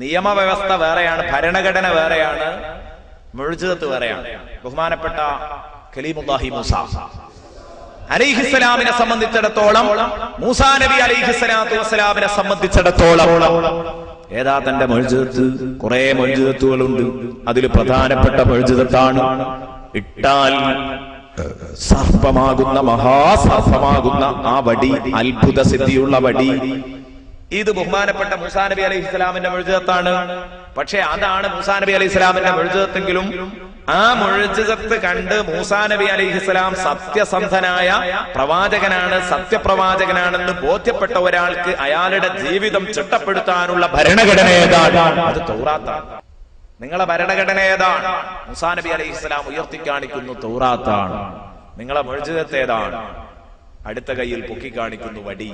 നിയമവ്യവസ്ഥ വേറെയാണ്, ഭരണഘടന വേറെയാണ്, മുഅ്ജിസത്ത് വേറെയാണ്. ബഹുമാനപ്പെട്ട കലീമുല്ലാഹി മൂസ അലൈഹിസ്സലാമിനെ സംബന്ധിച്ചിടത്തോളം, മൂസാ നബി അലൈഹിസ്സലാത്തു വസ്സലാമിനെ സംബന്ധിച്ചിടത്തോളം ഏതാ തന്റെ മുഅ്ജിസത്ത്? കുറെ മുഅ്ജിസത്തുകളുണ്ട്. അതിൽ പ്രധാനപ്പെട്ട മുഅ്ജിസത്താണ് ഇട്ടാൽ സർപ്പമാകുന്ന, മഹാസർപ്പമാകുന്ന ആ വടി, അത്ഭുത സിദ്ധിയുള്ള വടി. ഇത് ബഹുമാനപ്പെട്ട മൂസാ നബി അലൈഹിസ്സലാമിന്റെ മുഅ്ജിസത്താണ്. പക്ഷെ അതാണ് മൂസാ നബി അലൈഹിസ്സലാമിന്റെ മുഅ്ജിസത്തെങ്കിലും ആ മുഅ്ജിസത്ത് കണ്ട് മൂസാ നബി അലൈഹിസ്സലാം സത്യസന്ധനായ പ്രവാചകനാണ്, സത്യപ്രവാചകനാണെന്ന് ബോധ്യപ്പെട്ട ഒരാൾക്ക് അയാളുടെ ജീവിതം ചിട്ടപ്പെടുത്താനുള്ള ഭരണഘടന ഏതാണ്? അത് തൗറാത്താണ്. നിങ്ങളെ ഭരണഘടന ഏതാണ്? മൂസാ നബി അലൈഹിസ്സലാം ഉയർത്തി കാണിക്കുന്നു തൗറാത്താണ്. നിങ്ങളെ മുഅ്ജിസത്ത് ഏതാണ്? അടുത്ത കയ്യിൽ പൊക്കി കാണിക്കുന്നു വടി.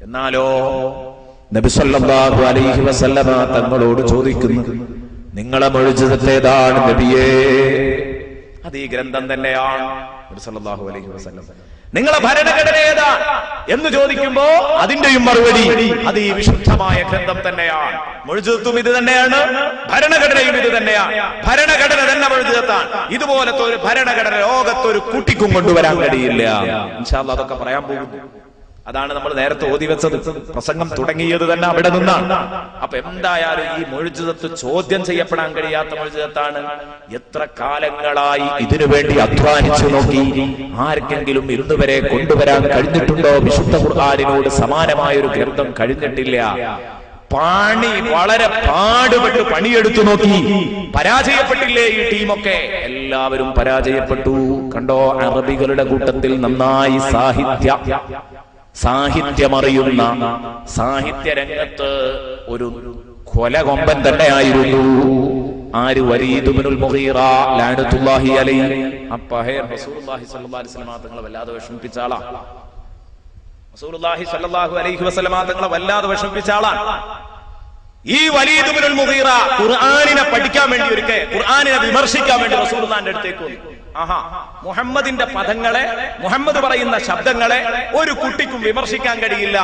എന്നാലോ നബി സല്ലല്ലാഹു അലൈഹി വസല്ലമ തങ്ങളോട് ചോദിക്കുന്നു, നിങ്ങളെ മുഅ്ജിസത്ത് ഏതാണ് നബിയേ? അത് ഈ ഗ്രന്ഥം തന്നെയാണ്. നബി സല്ലല്ലാഹു അലൈഹി വസല്ലം നിങ്ങളെ ഭരണഘടന ഏതാണ് എന്ന് ചോദിക്കുമ്പോ അതിന്റെയും മറുപടി അത് ഈ വിശുദ്ധമായ ഗ്രന്ഥം തന്നെയാണ്. മുഅ്ജിസത്തും ഇത് തന്നെയാണ്, ഭരണഘടനയും ഇത് തന്നെയാണ്. ഭരണഘടന തന്നെ മുഅ്ജിസത്താണ്. ഇതുപോലത്തെ ഒരു ഭരണഘടന ലോകത്തൊരു കുട്ടിക്കും കൊണ്ടുവരാൻ കഴിയില്ല. ഇൻഷാ അല്ലാഹ് അതൊക്കെ പറയാൻ പോകുന്നു. അതാണ് നമ്മൾ നേരത്തെ ഓതി വെച്ചത്. പ്രസംഗം തുടങ്ങിയത് തന്നെ അവിടെ നിന്നാണ്. അപ്പൊ എന്തായാലും ഈ മുഅ്ജിസത്ത് ചോദ്യം ചെയ്യപ്പെടാൻ കഴിയാത്ത മുഅ്ജിസത്താണ്. എത്ര കാലങ്ങളായി ഇതിനു വേണ്ടി അധ്വാനിച്ചു നോക്കി, ആർക്കെങ്കിലും ഇന്നുവരെ കൊണ്ടുവരാൻ കഴിഞ്ഞിട്ടുണ്ടോ? വിശുദ്ധ ഖുർആനിനോട് സമാനമായ ഒരു ഗ്രന്ഥം കഴിഞ്ഞിട്ടില്ല. വളരെ പാടുപെട്ട് പണിയെടുത്തു നോക്കി, പരാജയപ്പെട്ടില്ലേ ഈ ടീമൊക്കെ? എല്ലാവരും പരാജയപ്പെട്ടു. കണ്ടോ, അറബികളുടെ കൂട്ടത്തിൽ നന്നായി സാഹിത്യമറിയുന്ന, സാഹിത്യ രംഗത്ത് ഒരു കൊലകൊമ്പൻ തന്നെയായിരുന്നു ആര്? വലീദ് ഇബ്നുൽ മുഗീറ ലഅനത്തുല്ലാഹി അലൈഹി. റസൂലുള്ളാഹി സ്വല്ലല്ലാഹു അലൈഹി വസല്ലം തങ്ങളെ വല്ലാതെ വിഷമിപ്പിച്ച ആളാണ്. റസൂലുള്ളാഹി സ്വല്ലല്ലാഹു അലൈഹി വസല്ലം തങ്ങളെ വല്ലാതെ വിഷമിപ്പിച്ച ആളാണ് ഈ വലീദ് ഇബ്നുൽ മുഗീറ. ഖുർആനിനെ പഠിക്കാൻ വേണ്ടി ഒരിക്കൽ, ഖുർആനിനെ വിമർശിക്കാൻ വേണ്ടി റസൂലുള്ളാഹിന്റെ അടുത്തേക്ക് വന്നു. മുഹമ്മദിന്റെ പദങ്ങളെ, മുഹമ്മദ് പറയുന്ന ശബ്ദങ്ങളെ ഒരു കുട്ടിക്കും വിമർശിക്കാൻ കഴിയില്ല.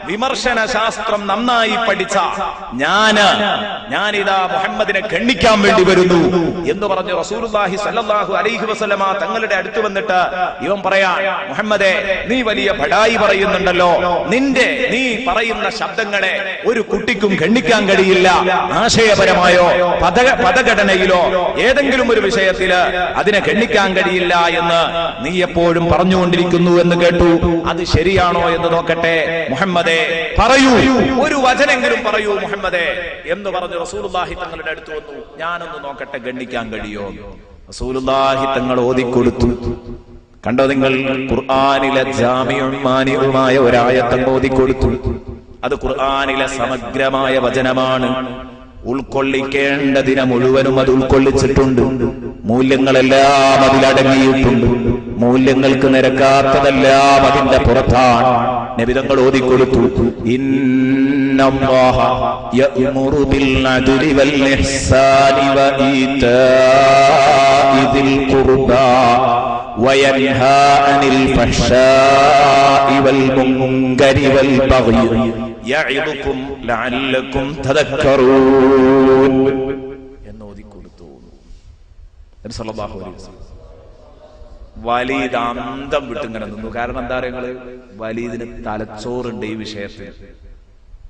വിമർശന ശാസ്ത്രം നന്നായി പഠിച്ച ഞാനിതാ മുഹമ്മദിനെ ഖണ്ഡിക്കാൻ വേണ്ടി വരുന്നു എന്ന് പറഞ്ഞു റസൂലുള്ളാഹി സ്വല്ലല്ലാഹു അലൈഹി വസല്ലമ തങ്ങളുടെ അടുത്ത് വന്നിട്ട് ഇവൻ പറയാ, മുഹമ്മദേ, നീ വലിയ ബഡായി പറയുന്നുണ്ടല്ലോ, നീ പറയുന്ന ശബ്ദങ്ങളെ ഒരു കുട്ടിക്കും ഖണ്ഡിക്കാൻ കഴിയില്ല. ആശയപരമായോ പദഘടനയിലോ ഏതെങ്കിലും ഒരു വിഷയത്തില് അതിനെ ഖണ്ഡിക്കാൻ കഴിയില്ല എന്ന് നീ എപ്പോഴും പറഞ്ഞുകൊണ്ടിരിക്കുന്നു എന്ന് കേട്ടു. അത് ശരിയാണോ എന്ന് നോക്കട്ടെ മുഹമ്മദേ, പറയൂ, ഒരു വചനെങ്കിലും പറയൂ മുഹമ്മദേ എന്ന് പറഞ്ഞു റസൂലുള്ളാഹി തങ്ങളുടെ അടുത്ത് വന്നു. ഞാനൊന്ന് നോക്കട്ടെ ഖണ്ഡിക്കാൻ കഴിയോ? റസൂലുള്ളാഹി തങ്ങൾ ഓതിക്കൊടുത്തു. കണ്ടോ നിങ്ങൾ, ഖുർആനിലെ ജാമിഉം മാനിഉമായ ഒരായത്ത് ഓതിക്കൊടുത്തു. അത് ഖുർആനിലെ സമഗ്രമായ വചനമാണ്. ഉൾക്കൊള്ളിക്കേണ്ടതിനെ മുഴുവനും അത് ഉൾക്കൊള്ളിച്ചിട്ടുണ്ട്. മൂല്യങ്ങളെല്ലാം അതിലടങ്ങിയിട്ടുണ്ട്. മൂല്യങ്ങൾക്ക് നിരക്കാത്തതെല്ലാം അതിന്റെ പുറത്താണ്. നബിതങ്ങൾ ഓതിക്കൊടുത്തു, ഇന്നല്ലാഹ യഅ്മുറു ബിൽ അദ്ലി വൽ ഇഹ്സാനി വ ഈതാഇ ദിൽ ഖുർബാ വയൻഹാ അനിൽ ഫഹ്ശാഇ വൽ മുൻകരി വൽ ബഗ്യി യഇദുകും ലഅല്ലകും തദക്കറൂൻ എന്ന് ഓതിക്കൊടുത്തു നബി സല്ലല്ലാഹു അലൈഹി വസല്ലം. വലീദ് അന്തം വിട്ടിങ്ങനെ നിന്നു. കാരണം എന്താ പറയുക, വലീദിന് തലച്ചോറുണ്ട്.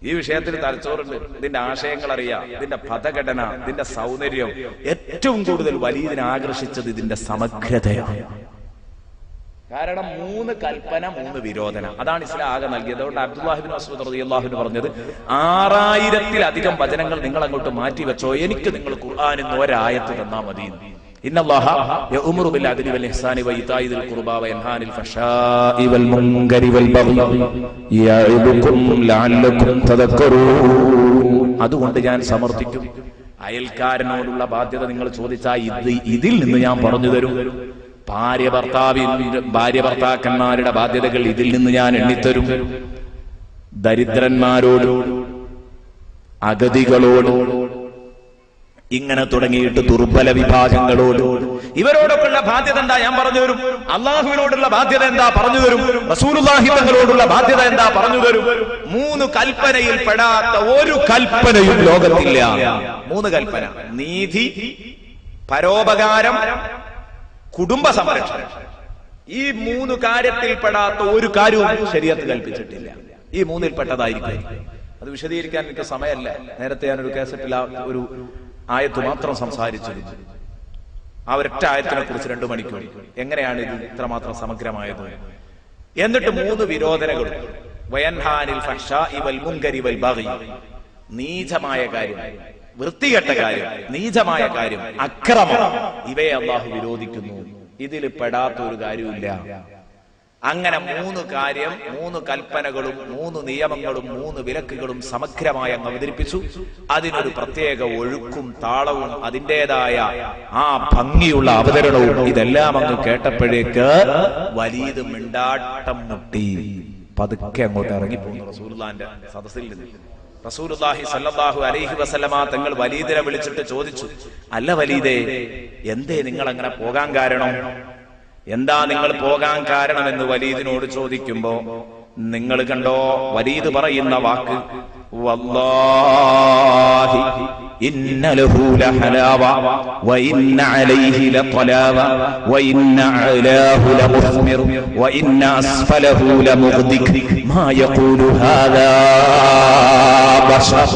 ഈ വിഷയത്തിൽ തലച്ചോറുണ്ട്. ഇതിന്റെ ആശയങ്ങൾ അറിയാം, ഇതിന്റെ പദഘടന, ഇതിന്റെ സൗന്ദര്യം. ഏറ്റവും കൂടുതൽ വലീദിനെ ആകർഷിച്ചത് ഇതിന്റെ സമഗ്രതയാണ്. കാരണം 3 കൽപ്പന 3 വിരോധന, അതാണ് ഇസ്ലാം ആകെ നൽകിയത്. അതുകൊണ്ട് അബ്ദുല്ലാഹി ഇബ്നു മസ്ഊദ് റളിയല്ലാഹു അൻഹു പറഞ്ഞത് 6000-ലധികം വചനങ്ങൾ നിങ്ങൾ അങ്ങോട്ട് മാറ്റി വെച്ചോ, എനിക്ക് നിങ്ങൾ ഖുർആനിൽ നിന്ന് ഒരായത്ത് തന്നാ മതി. ഇന്നല്ലാഹ യഅ്മുറു ബിൽ അദ്ലി വൽ ഇഹ്സാനി വ ഈതാഇ ദിൽ ഖുർബാ വ യൻഹാ അനിൽ ഫഹ്ശാഇ വൽ മുൻകരി വൽ ബഗ്യി യഇദുകും ലഅല്ലകും തദക്കറൂൻ. അതുകൊണ്ട് ഞാൻ സമർത്ഥിക്കും, അയൽക്കാരനോടുള്ള ബാധ്യത നിങ്ങൾ ചോദിച്ചാൽ ഇതിൽ നിന്ന് ഞാൻ പറഞ്ഞു തരും. ഭാര്യ ഭർത്താക്കന്മാരുടെ ബാധ്യതകൾ ഇതിൽ നിന്ന് ഞാൻ എണ്ണിത്തരും. ദരിദ്രന്മാരോട്, അഗതികളോട്, ഇങ്ങനെ തുടങ്ങിയിട്ട് ദുർബല വിഭാഗങ്ങളോട് ഇവരോടൊക്കെയുള്ള ബാധ്യത എന്താ ഞാൻ പറഞ്ഞു തരും. അള്ളാഹുവിനോടുള്ള ബാധ്യത എന്താ പറഞ്ഞു തരും. റസൂലുള്ളാഹി തങ്ങളോടുള്ള ബാധ്യത എന്താ പറഞ്ഞു തരും. 3 കൽപ്പനയിൽ പെടാത്ത ഒരു കൽപ്പനയും ലോകത്തില്ല. 3 കൽപ്പന: നീതി, പരോപകാരം, കുടുംബ സംരക്ഷണം. ഈ 3 കാര്യത്തിൽ പെടാത്ത ഒരു കാര്യവും ശരീഅത്ത് കൽപ്പിച്ചിട്ടില്ല. ഈ 3ൽ പെട്ടതായിരിക്കും. അത് വിശദീകരിക്കാൻ എനിക്ക് സമയമല്ല. നേരത്തെ ഞാനൊരു കേസറ്റിൽ ഒരു ആയത്ത് മാത്രം സംസാരിച്ചിരുന്നു. ആ ഒരൊറ്റ ആയത്തിനെ കുറിച്ച് 2 മണിക്കൂർ. എങ്ങനെയാണ് ഇത് ഇത്രമാത്രം സമഗ്രമായത്? എന്നിട്ട് 3 വിരോധനകളും: വയൻഹാനിൽ ഫഹ്ശാഇ വൽ മുൻകരി വൽ ബഗി, നീചമായ കാര്യം, വൃത്തികെട്ട കാര്യം, നീചമായ കാര്യം, അക്രമം, ഇവയെ അല്ലാഹു വിരോധിക്കുന്നു. ഇതിൽ പെടാത്ത ഒരു കാര്യമില്ല. അങ്ങനെ 3 കാര്യം, 3 കൽപ്പനകളും 3 നിയമങ്ങളും 3 വിലക്കുകളും സമഗ്രമായി അങ്ങ് അവതരിപ്പിച്ചു. അതിനൊരു പ്രത്യേക ഒഴുക്കും താളവും അതിൻ്റെതായ ആ ഭംഗിയുള്ള അവതരണവും ഇതെല്ലാം അങ്ങ് കേട്ടപ്പോഴേക്ക് വലീദ് മിണ്ടാട്ടം മുട്ടി പതുക്കെ അങ്ങോട്ട് ഇറങ്ങിപ്പോന്നു റസൂലുള്ളാഹിന്റെ സദസ്സിൽ നിന്ന്. റസൂലുള്ളാഹി സ്വല്ലല്ലാഹു അലൈഹി വസല്ലമ തങ്ങൾ വലീദിനെ വിളിച്ചിട്ട് ചോദിച്ചു, അല്ല വലീദേ, എന്തേ നിങ്ങൾ അങ്ങനെ പോകാൻ കാരണം? എന്താ നിങ്ങൾ പോകാൻ കാരണമെന്ന് വലീദിനോട് ചോദിക്കുമ്പോ നിങ്ങൾ കണ്ടോ വലീദ് പറയുന്ന വാക്ക്, വല്ലാഹി ഇന്ന ലഹു ലഹലാവ വ ഇന്ന അലൈഹി ലതലാവ വ ഇന്ന അലാഹു ലമുസ്മിർ വ ഇന്ന അസ്ഫലഹു ലമുഗ്ദിക് മാ യഖൂലു ഹാദാ ബശർ.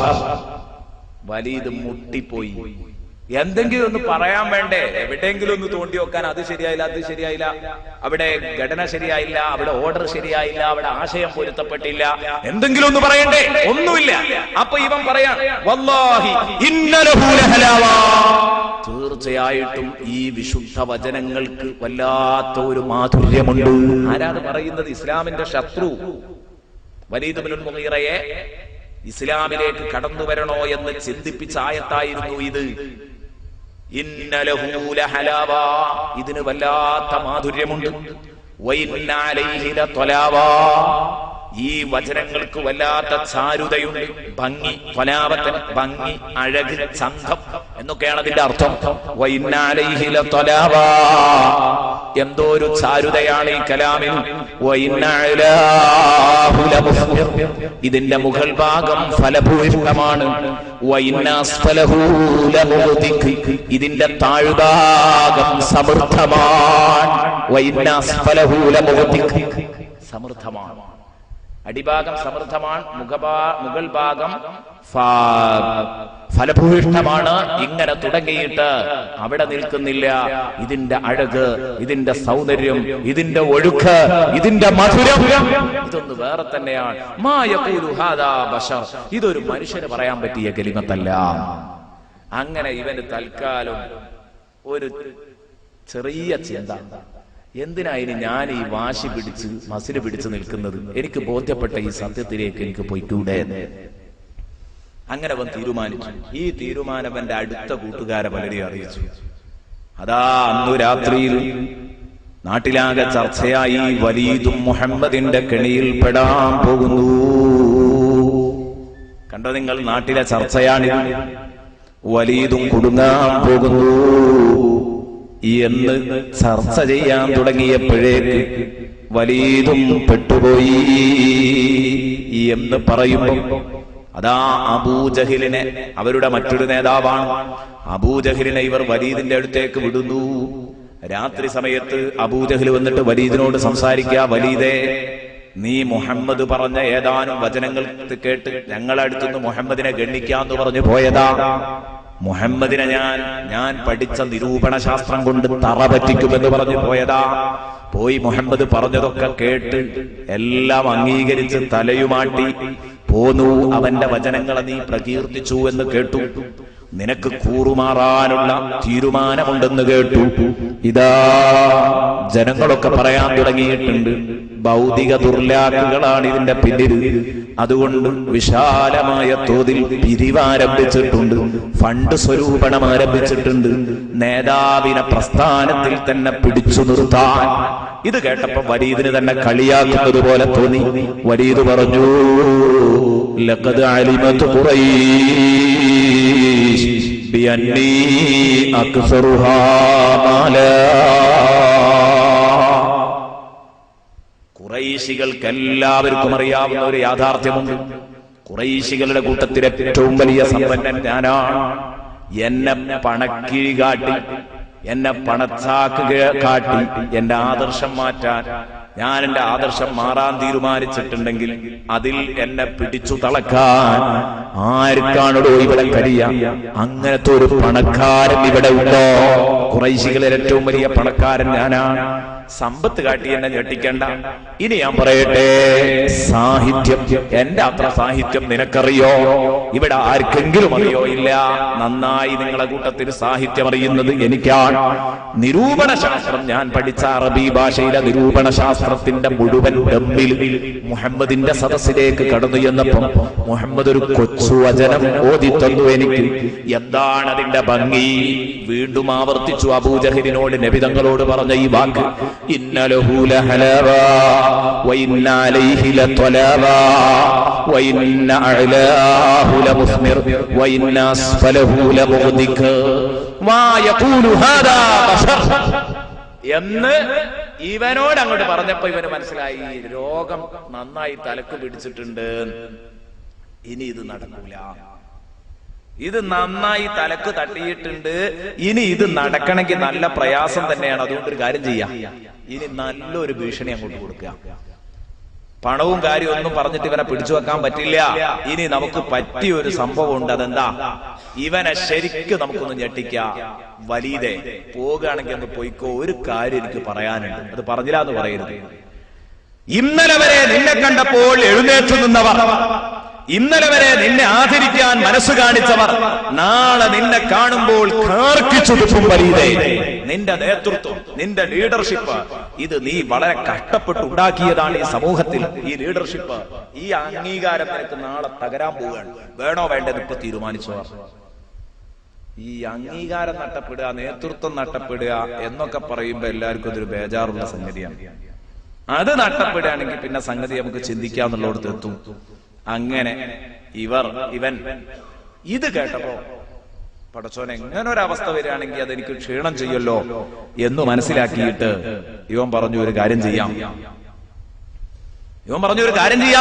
വലീദ് മുട്ടിപ്പോയി. എന്തെങ്കിലും ഒന്ന് പറയാൻ വേണ്ടേ? എവിടെയെങ്കിലും ഒന്ന് തോണ്ടി വെക്കാൻ, അത് ശരിയായില്ല, അത് ശരിയായില്ല, അവിടെ ഘടന ശരിയായില്ല, അവിടെ ഓർഡർ ശരിയായില്ല, അവിടെ ആശയം പൊരുത്തപ്പെട്ടില്ല, എന്തെങ്കിലും ഒന്ന് പറയണ്ടേ? ഒന്നുമില്ല. അപ്പൊ ഇവൻ പറയാൻ, വല്ലാഹി ഇന്ന ലഹു ലഹലാവ, തീർച്ചയായിട്ടും ഈ വിശുദ്ധ വചനങ്ങൾക്ക് വല്ലാത്ത ഒരു മാധുര്യമുണ്ട്. ആരാണ് പറയുന്നത്? ഇസ്ലാമിന്റെ ശത്രു വലീദ് ഇബ്നുൽ മുഗീറയെ ഇസ്ലാമിലേക്ക് കടന്നു വരണോ എന്ന് ചിന്തിപ്പിച്ച ആയത്തായിരുന്നു ഇത്. ഇന്ന ലഹു ലഹലാവ, ഇതിന് വല്ലാത്ത മാധുര്യമുണ്ട്. വ ഇന്ന അലൈഹി ലതലാവ, ഈ വചനങ്ങൾക്ക് വല്ലാത്ത ചാരുതയുണ്ട്, ഭംഗി, ത്വലാവത്തിന് ഭംഗി, അഴക്, ചന്തം എന്നൊക്കെയാണ് അതിന്റെ അർത്ഥം. വ ഇന്ന അലൈഹി ലതലാവ, എന്തോ ഒരു ചാരുതയാണ് ഈ കലാമിൽ. വ ഇന്ന അലാഹു ലമുസ്മിർ, ഇതിന്റെ മുകൾ ഭാഗം ഫലഭൂയിഷ്ടമാണ്. വ ഇന്ന അസ്ഫലഹു ലമുഗ്ദിക്, ഇതിന്റെ താഴ്ഭാഗം സമൃദ്ധമാണ്. വ ഇന്ന അസ്ഫലഹു ലമുഗ്ദിക്, സമൃദ്ധമാണ്. അടിഭാഗം സമൃദ്ധമാണ്, മുകൾ ഭാഗം ഫലഭൂയിഷ്ടമാണ്. ഇങ്ങനെ തുടങ്ങിയിട്ട് അവിടെ നിൽക്കുന്നില്ല. ഇതിന്റെ അഴക്, ഇതിന്റെ സൗന്ദര്യം, ഇതിന്റെ ഒഴുക്ക്, ഇതിന്റെ മധുരം, ഇതൊന്ന് വേറെ തന്നെയാണ്. മാ യഖൂലു ഹാദാ ബശർ, ഇതൊരു മനുഷ്യന് പറയാൻ പറ്റിയ കലിമത്തല്ല. അങ്ങനെ ഇവന് തൽക്കാലം ഒരു ചെറിയ ചിന്ത, എന്തിനായിന് ഞാൻ ഈ വാശി പിടിച്ച് മസില് പിടിച്ച് നിൽക്കുന്നത്? എനിക്ക് ബോധ്യപ്പെട്ട ഈ സത്യത്തിലേക്ക് എനിക്ക് പോയിക്കൂടെ? അങ്ങനെ അവൻ തീരുമാനിച്ചു. ഈ തീരുമാനം അവന്റെ അടുത്ത കൂട്ടുകാരെ പലരെയും അറിയിച്ചു. അതാ അന്നു രാത്രിയിൽ നാട്ടിലാകെ ചർച്ചയായി, വലീദും മുഹമ്മദിന്റെ കെണിയിൽ പെടാൻ പോകുന്നു. കണ്ടോ നിങ്ങൾ, നാട്ടിലെ ചർച്ചയാണിത്. വലീദും കുടുങ്ങാൻ പോകുന്നു എന്ന് ചർച്ച ചെയ്യാൻ തുടങ്ങിയപ്പോഴേക്ക് വലീദും പെട്ടുപോയി എന്ന് പറയുമ്പോൾ അതാ അബൂജഹിലിനെ, അവരുടെ മറ്റൊരു നേതാവാണ്, അബൂജഹിലിനെ ഇവർ വലീദിന്റെ അടുത്തേക്ക് വിടുന്നു. രാത്രി സമയത്ത് അബൂജഹിൽ വന്നിട്ട് വലീദിനോട് സംസാരിക്കുക, വലീദേ, നീ മുഹമ്മദ് പറഞ്ഞ ഏതാനും വചനങ്ങൾ കേട്ട് ഞങ്ങളടുത്തുനിന്ന് മുഹമ്മദിനെ ഗണ്ണിക്കാന്ന് പറഞ്ഞു പോയതാ. മുഹമ്മദിനെ ഞാൻ പഠിച്ച നിരൂപണ ശാസ്ത്രം കൊണ്ട് തറ പറ്റിക്കുമെന്ന് പറഞ്ഞു പോയതാ. പോയി മുഹമ്മദ് പറഞ്ഞതൊക്കെ കേട്ട് എല്ലാം അംഗീകരിച്ച് തലയുമാട്ടി പോന്നു. അവന്റെ വചനങ്ങളെ നീ പ്രകീർത്തിച്ചു എന്ന് കേട്ടു. നിനക്ക് കൂറുമാറാനുള്ള തീരുമാനമുണ്ടെന്ന് കേട്ടു. ഇതാ ജനങ്ങളൊക്കെ പറയാൻ തുടങ്ങിയിട്ടുണ്ട്, ഭൗതിക ദുർലാഭങ്ങളാണ് ഇതിന്റെ പിന്നിൽ. അതുകൊണ്ട് വിശാലമായ തോതിൽ പിരിവാരംഭിച്ചിട്ടുണ്ട്, ഫണ്ട് സ്വരൂപണം ആരംഭിച്ചിട്ടുണ്ട്, നേതാവിനെ പ്രസ്ഥാനത്തിൽ തന്നെ പിടിച്ചു നിർത്താൻ. ഇത് കേട്ടപ്പോ വലീദിന് തന്നെ കളിയാക്കുന്നത് പോലെ തോന്നി. വലീദ് പറഞ്ഞു, ലഖദ് അലിമത് ഖുറൈശ് ബിഅന്നീ അക്സറുഹാ മാലാ. ഖുറൈശികൾക്ക് എല്ലാവർക്കും അറിയാവുന്ന ഒരു യാഥാർത്ഥ്യമുണ്ട്. ഖുറൈശികളുടെ കൂട്ടത്തിൽ ഏറ്റവും വലിയ സമ്പന്നൻ ഞാനാണ്. എന്നെ പണക്കിഴി കാട്ടി, എന്നെ പണച്ചാക്ക് കാട്ടി എന്റെ ആദർശം മാറ്റാൻ, ഞാൻ എന്റെ ആദർശം മാറാൻ തീരുമാനിച്ചിട്ടുണ്ടെങ്കിൽ അതിൽ എന്നെ പിടിച്ചു തളക്കാൻ ആർക്കാണോ ഇവിടെ കഴിയാം? അങ്ങനത്തെ ഒരു പണക്കാരൻ ഇവിടെ ഉണ്ടോ? ഖുറൈശികളിൽ ഏറ്റവും വലിയ പണക്കാരൻ ഞാനാണ്. സമ്പത്ത് കാട്ടി എന്നെ ഞെട്ടിക്കണ്ട. ഇനി ഞാൻ പറയട്ടെ, സാഹിത്യം, എന്റെ അത്ര സാഹിത്യം നിനക്കറിയോ? ഇവിടെ ആർക്കെങ്കിലും അറിയോ? ഇല്ല. നന്നായി നിങ്ങളെ കൂട്ടത്തിൽ സാഹിത്യം അറിയുന്നത് എനിക്കാണ്. നിരൂപണ ശാസ്ത്രം ഞാൻ പഠിച്ച അറബി ഭാഷയിലെ നിരൂപണ ശാസ്ത്രത്തിന്റെ മുഴുവൻ ഡമ്മിൽ മുഹമ്മദിന്റെ സദസ്സിലേക്ക് കടന്നു ചെന്നപ്പം മുഹമ്മദ് ഒരു കൊച്ചു വചനം ഓതി തന്നു എനിക്ക്. എന്താണ് അതിന്റെ ഭംഗി? വീണ്ടും ആവർത്തിച്ചു. അബൂജഹലിനോട് നബി തങ്ങളോട് പറഞ്ഞ ഈ വാക്ക്, ഇന്ന ലഹു ലഹലാവാ വഇന്ന അലൈഹി ലതലാവാ വഇന്ന അഅലാഹു ലമുസ്മിർ വഇന്ന അസ്ഫലഹു ലമുഗ്ദിക മാ യഖൂലു ഹാദാ ബശർ എന്ന് ഇവനോട് അങ്ങോട്ട് പറഞ്ഞപ്പോ ഇവന് മനസ്സിലായി, രോഗം നന്നായി തലക്ക് പിടിച്ചിട്ടുണ്ട്, ഇനി ഇത് നടക്കൂല. ഇത് നന്നായി തലക്ക് തട്ടിയിട്ടുണ്ട്, ഇനി ഇത് നടക്കണമെങ്കിൽ നല്ല പ്രയാസം തന്നെയാണ്. അതുകൊണ്ട് ഒരു കാര്യം ചെയ്യാം, ഇനി നല്ലൊരു ഭീഷണി അങ്ങോട്ട് കൊടുക്കുക. പണവും കാര്യവും ഒന്നും പറഞ്ഞിട്ട് ഇവനെ പിടിച്ചു വെക്കാൻ പറ്റില്ല. ഇനി നമുക്ക് പറ്റിയ ഒരു സംഭവം ഉണ്ട്. അതെന്താ? ഇവനെ ശരിക്കും നമുക്കൊന്ന് ഞെട്ടിക്കാം. വലീദേ, പോകുകയാണെങ്കിൽ ഒന്ന് പോയിക്കോ, ഒരു കാര്യം എനിക്ക് പറയാനുണ്ട്. അത് പറഞ്ഞില്ല എന്ന് പറയരുത്. ഇന്നലെ വരെ നിന്നെ കണ്ടപ്പോൾ എഴുന്നേറ്റ് നിന്നവർ, ഇന്നലെ വരെ നിന്നെ ആദരിക്കാൻ മനസ്സ് കാണിച്ചവർ, നാളെ നിന്നെ കാണുമ്പോൾ കാർക്കിച്ചു തുപ്പും വലീദേ. നിന്റെ നേതൃത്വം, നിന്റെ ലീഡർഷിപ്പ്, ഇത് നീ വളരെ കഷ്ടപ്പെട്ട് ഉണ്ടാക്കിയതാണ് ഈ സമൂഹത്തിൽ. ഈ ലീഡർഷിപ്പ്, ഈ അംഗീകാരം നിനക്ക് നാളെ തകരാൻ പോവുകയാണ്. വേണോ വേണ്ടത് ഇപ്പൊ തീരുമാനിച്ചവർ. ഈ അംഗീകാരം നഷ്ടപ്പെടുക, നേതൃത്വം നഷ്ടപ്പെടുക എന്നൊക്കെ പറയുമ്പോ എല്ലാവർക്കും അതൊരു ബേജാറുള്ള സംഗതിയാണ്. അത് നഷ്ടപ്പെടുകയാണെങ്കിൽ പിന്നെ സംഗതി നമുക്ക് ചിന്തിക്കാന്നുള്ളടത്ത് എത്തും. അങ്ങനെ ഇവൻ ഇത് കേട്ടപ്പോ, പടച്ചോൻ എങ്ങനെ ഒരവസ്ഥ വരികയാണെങ്കിൽ അതെനിക്ക് ക്ഷീണം ചെയ്യല്ലോ എന്ന് മനസ്സിലാക്കിയിട്ട് ഇവൻ പറഞ്ഞു, ഒരു കാര്യം ചെയ്യാം.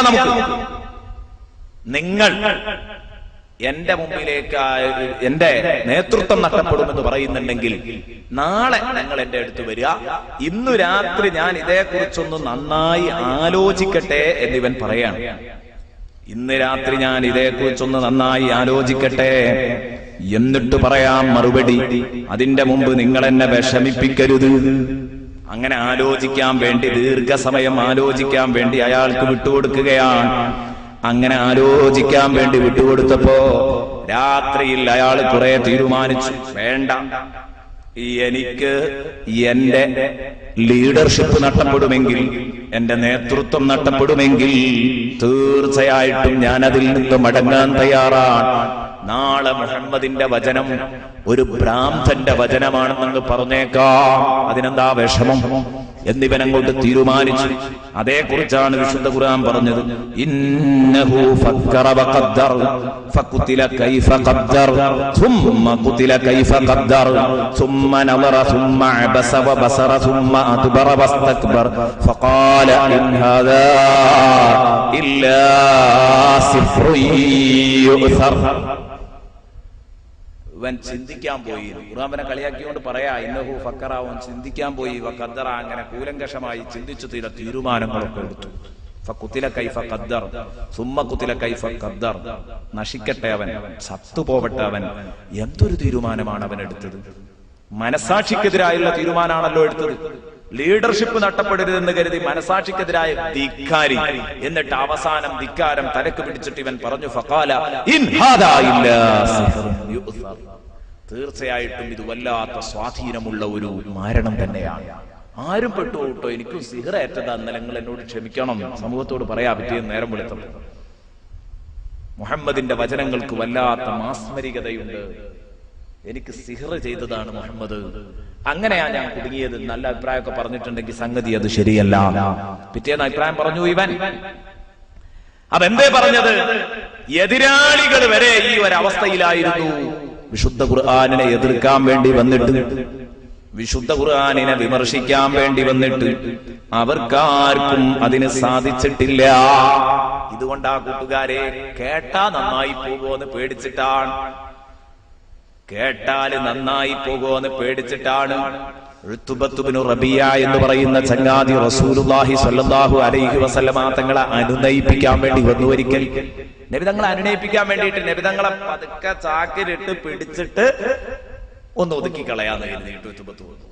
നമുക്ക് നിങ്ങൾ എന്റെ മുമ്പിലേക്ക് എന്റെ നേതൃത്വം നഷ്ടപ്പെടുമെന്ന് പറയുന്നുണ്ടെങ്കിൽ നാളെ നിങ്ങൾ എന്റെ അടുത്ത് വരിക. ഇന്നു രാത്രി ഞാൻ ഇതേക്കുറിച്ചൊന്ന് നന്നായി ആലോചിക്കട്ടെ എന്നിവൻ പറയാണ്. ഇന്ന് രാത്രി ഞാൻ ഇതേക്കുറിച്ചൊന്ന് നന്നായി ആലോചിക്കട്ടെ, എന്നിട്ട് പറയാം മറുപടി. അതിന്റെ മുമ്പ് നിങ്ങൾ എന്നെ വിഷമിപ്പിക്കരുത്. അങ്ങനെ ആലോചിക്കാൻ വേണ്ടി, ദീർഘസമയം ആലോചിക്കാൻ വേണ്ടി അയാൾക്ക് വിട്ടുകൊടുക്കുകയാണ്. അങ്ങനെ ആലോചിക്കാൻ വേണ്ടി വിട്ടുകൊടുത്തപ്പോ രാത്രിയിൽ അയാൾ കുറെ തീരുമാനിച്ചു. വേണ്ട, എനിക്ക് എന്റെ ലീഡർഷിപ്പ് നഷ്ടപ്പെടുമെങ്കിൽ, എന്റെ നേതൃത്വം നഷ്ടപ്പെടുമെങ്കിൽ തീർച്ചയായിട്ടും ഞാൻ അതിൽ നിന്ന് മടങ്ങാൻ തയ്യാറാണ്. നാളെ മുഹമ്മദിന്റെ വചനം ഒരു ഭ്രാന്തന്റെ വചനമാണെന്ന് പറഞ്ഞേക്കാം, അതിനെന്താ വിഷമം എന്നിവൻ അങ്ങോട്ട് തീരുമാനിച്ചു. അതേക്കുറിച്ചാണ് വിശുദ്ധ ഖുർആൻ പറഞ്ഞത്, ഇന്നഹു ഫക്കറ വഖദ്ദർ ഫഖുതില കൈഫ ഖദ്ദർ സുമ്മ ഖുതില കൈഫ ഖദ്ദർ സുമ്മ നളറ സുമ്മ അബസ വബസറ സുമ്മ അദ്ബറ വസ്തക്ബർ ഫഖാല ഇൻ ഹാദാ ഇല്ലാ സിഫ്റുൻ യുഅ്സർ. ഇവൻ ചിന്തിക്കാൻ പോയി. ഖുർആനെ കളിയാക്കിക്കൊണ്ട് പറയാ, ഇന്നഹു ഫക്കറ, അവൻ ചിന്തിക്കാൻ പോയി, വഖദ്ദറ, അങ്ങനെ കൂലങ്കഷമായി ചിന്തിച്ചു ചില തീരുമാനങ്ങളൊക്കെ എടുത്തു. ഫഖുതില കൈഫ ഖദ്ദർ സുമ്മ ഖുതില കൈഫ ഖദ്ദർ. നശിക്കട്ടെ അവൻ, ചത്തുപോവട്ടെ അവൻ. എന്തൊരു തീരുമാനമാണ് അവൻ എടുത്തത്! മനസാക്ഷിക്കെതിരായുള്ള തീരുമാനമാണല്ലോ എടുത്തത്. ലീഡർഷിപ്പ് നഷ്ടപ്പെടരുതെന്ന് കരുതി മനസാക്ഷിക്കെതിരായ ധിക്കാരി. എന്നിട്ട് അവസാനം ധിക്കാരം തലക്ക് പിടിച്ചിട്ട് ഇവൻ പറഞ്ഞു, ഫഖാല ഇൻ ഹാദാ ഇല്ലാ സിഹ്റുൻ യുഅ്സർ. തീർച്ചയായിട്ടും ഇത് വല്ലാത്ത സ്വാധീനമുള്ള ഒരു മരണം തന്നെയാണ്. ആരും പെട്ടുപോട്ടോ, എനിക്കും സിഹ്റേറ്റതാ, നിങ്ങൾ എന്നോട് ക്ഷമിക്കണം, സമൂഹത്തോട് പറയാ. പറ്റിയെന്ന് നേരം വിളിത്തപ്പോൾ മുഹമ്മദിന്റെ വചനങ്ങൾക്ക് വല്ലാത്ത മാസ്മരികതയുണ്ട്. എനിക്ക് സിഹ്റ് ചെയ്തതാണ് മുഹമ്മദ്, അങ്ങനെയാ ഞാൻ കുടുങ്ങിയത്. നല്ല അഭിപ്രായമൊക്കെ പറഞ്ഞിട്ടുണ്ടെങ്കിൽ സംഗതി അത് ശരിയല്ല. പിറ്റേന്ന് അഭിപ്രായം പറഞ്ഞു ഇവൻ. അതെന്തേ പറഞ്ഞത്? എതിരാളികൾ വരെ ഈ ഒരവസ്ഥയിലായിരുന്നു. വിശുദ്ധ ഖുർആനിനെ എതിർക്കാൻ വേണ്ടി വന്നിട്ട്, വിശുദ്ധ ഖുർആനിനെ വിമർശിക്കാൻ വേണ്ടി വന്നിട്ട് അവർക്കാർക്കും അതിന് സാധിച്ചിട്ടില്ല. ഇതുകൊണ്ടാ കൂട്ടുകാരെ, കേട്ടാ നന്നായി പോകുമെന്ന് പേടിച്ചിട്ടാണ്, കേട്ടാല് നന്നായി പോകുമെന്ന് പേടിച്ചിട്ടാണ് ഉത്ബത്ത് ഇബ്നു റബീഅ എന്ന് പറയുന്ന ചങ്ങാതി റസൂലുള്ളാഹി സ്വല്ലല്ലാഹു അലൈഹി വസല്ലമ തങ്ങളെ അനുനയിപ്പിക്കാൻ വേണ്ടി വന്നു. ഒരിക്കൽ നബി തങ്ങളെ അനുനയിപ്പിക്കാൻ വേണ്ടിയിട്ട് നബി തങ്ങളെ പതുക്കെ ചാക്കിലിട്ട് പിടിച്ചിട്ട് ഒന്ന് ഒതുക്കി കളയാന്ന് കരുതിയിട്ട് ഉത്ബത്ത് വന്നു.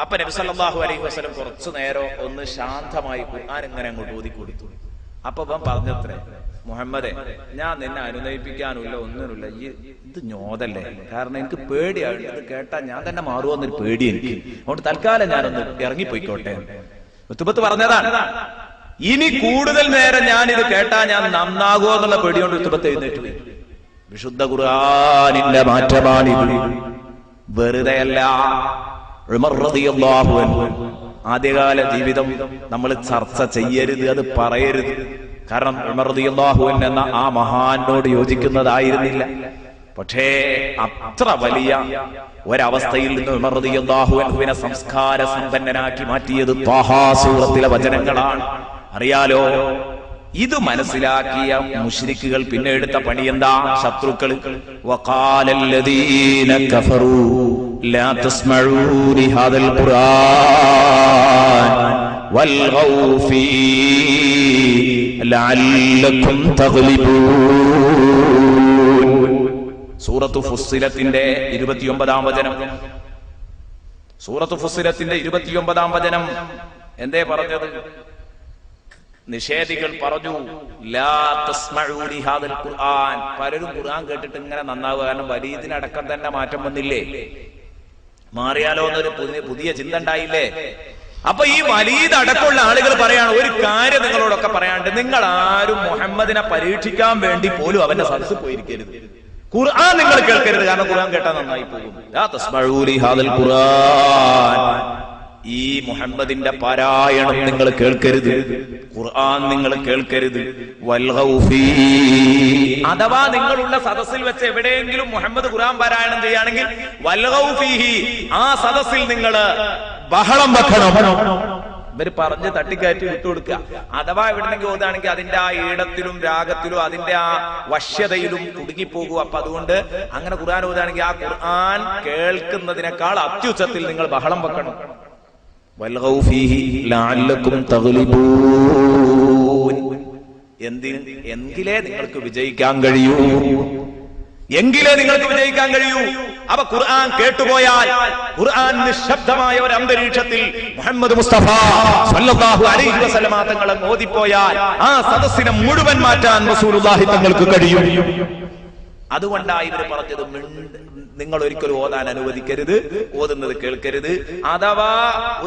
അപ്പൊ നബി സല്ലല്ലാഹു അലൈഹി വസല്ലം കുറച്ചു നേരം ഒന്ന് ശാന്തമായി ഖുർആൻ ഇങ്ങനെ അങ്ങോട്ട് ഓതി കൊടുത്തു. അപ്പൊ അവൻ പറഞ്ഞത്രേ, മുഹമ്മദേ, ഞാൻ നിന്നെ അനുനയിപ്പിക്കാനില്ല, ഒന്നിനുമില്ല, ഇത് ഞോതല്ലേ, കാരണം എനിക്ക് പേടിയാണ്, ഇത് കേട്ടാ ഞാൻ തന്നെ മാറുമെന്നൊരു പേടി എനിക്ക്, അതുകൊണ്ട് തൽക്കാലം ഞാനൊന്ന് ഇറങ്ങിപ്പോയിക്കോട്ടെ. ഉത്ബത്ത് പറഞ്ഞതാണ്. ഇനി കൂടുതൽ നേരം ഞാൻ ഇത് കേട്ടാ ഞാൻ നന്നാകുമോ എന്നുള്ള പേടിയോണ്ട് ഉത്ബത്ത് എഴുന്നേറ്റു. വിശുദ്ധ ഖുർആനിന്റെ മാറ്റമാണിത്, വെറുതെയല്ല. ഉമർ റളിയല്ലാഹു അൻഹു ആദ്യകാല ജീവിതം നമ്മൾ ചർച്ച ചെയ്യരുത്, അത് പറയരുത്. കാരണം ഉമർ റളിയല്ലാഹു അൻഹു എന്ന ആ മഹാനോട് യോജിക്കുന്നതായിരുന്നില്ല. പക്ഷേ അത്ര വലിയ ഒരവസ്ഥയിൽ നിന്ന് ഉമർ റളിയല്ലാഹു അൻഹുവിനെ സംസ്കാര സമ്പന്നനാക്കി മാറ്റിയത് ത്വാഹാ സൂറത്തിലെ വചനങ്ങളാണ്. അറിയാലോ, ഇത് മനസ്സിലാക്കിയ മുശ്രിക്കുകൾ പിന്നെ എടുത്ത പണി എന്താ? ശത്രുക്കൾ വഖാലല്ലദീന കഫറൂ ലാ തസ്മഊ ലിഹാദൽ ഖുർആൻ വൽഗൗ ഫീ ലഅല്ലകും തഗ്ലിബൂൻ. സൂറത്തു ഫുസ്സിലത്തിന്റെ 29-ാം വചനം. സൂറത്തു ഫുസ്സിലത്തിന്റെ 29-ാം വചനം എന്തേ പറഞ്ഞത്? നിഷേധികൾ പറഞ്ഞു, ലാ തസ്മഊ ലിഹാദൽ ഖുർആൻ. പലരും ഖുർആൻ കേട്ടിട്ട് ഇങ്ങനെ നന്നാവുക, കാരണം വലീദിനടക്കം തന്നെ മാറ്റം വന്നില്ലേ, മാറിയാലോ എന്നൊരു പുതിയ ചിന്ത ഉണ്ടായില്ലേ. അപ്പൊ ഈ വലീദ് അടക്കമുള്ള ആളുകൾ പറയാണ്, ഒരു കാര്യം നിങ്ങളോടൊക്കെ പറയാണ്ട്, നിങ്ങൾ ആരും മുഹമ്മദിനെ പരീക്ഷിക്കാൻ വേണ്ടി പോലും അവന്റെ സദസ്സിൽ പോയിരിക്കരുത്, ഖുർആൻ നിങ്ങൾ കേൾക്കരുത്, കാരണം ഖുർആൻ കേട്ടാൽ നന്നായി പോകും. ലാ തസ്മഊ ലിഹാദൽ ഖുർആൻ. ഈ മുഹമ്മദിന്റെ പാരായണം നിങ്ങൾ കേൾക്കരുത്, ഖുർആൻ നിങ്ങൾ കേൾക്കരുത്. വൽഗൗ ഫീ, അഥവാ നിങ്ങളുള്ള സദസ്സിൽ വെച്ച് എവിടെയെങ്കിലും മുഹമ്മദ് ഖുർആൻ പാരായണം ചെയ്യുകയാണെങ്കിൽ വൽഗൗ ഫീഹി, ആ സദസ്സിൽ നിങ്ങൾ ബഹളം വെക്കണം. ഇവര് പറഞ്ഞ് തട്ടിക്കയറ്റി വിട്ടുകൊടുക്കുക. അഥവാ എവിടെന്നെങ്കിൽ ഓതാണെങ്കിൽ അതിന്റെ ആ ഈടത്തിലും രാഗത്തിലും അതിന്റെ ആ വശ്യതയിലും കുടുങ്ങിപ്പോകും. അപ്പൊ അതുകൊണ്ട് അങ്ങനെ ഖുർആൻ ഓതാണെങ്കിൽ ആ ഖുർആൻ കേൾക്കുന്നതിനേക്കാൾ അത്യുച്ചത്തിൽ നിങ്ങൾ ബഹളം വെക്കണം. വൽഗൗ ഫീഹി ലഅല്ലകും തഗ്ലിബൂൻ. എങ്കിലേ നിങ്ങൾക്ക് വിജയിക്കാൻ കഴിയൂ, എങ്കിലേ നിങ്ങൾക്ക് വിജയിക്കാൻ കഴിയൂ. അപ്പൊ ഖുർആൻ കേട്ടുപോയാൽ, ഖുർആൻ നിശബ്ദമായ ഒരു അന്തരീക്ഷത്തിൽ മുഹമ്മദ് മുസ്തഫ സല്ലല്ലാഹു അലൈഹി വസല്ലമ തങ്ങളെ ഓതിപ്പോയാൽ ആ സദസ്സിനെ മുഴുവൻ മാറ്റാൻ റസൂലുള്ളാഹി തങ്ങൾക്ക് കഴിയും. അതുകൊണ്ടാണ് ഇവര് പറഞ്ഞത്, നിങ്ങൾ ഒരിക്കലും ഓതാൻ അനുവദിക്കരുത്, ഓതുന്നത് കേൾക്കരുത്. അഥവാ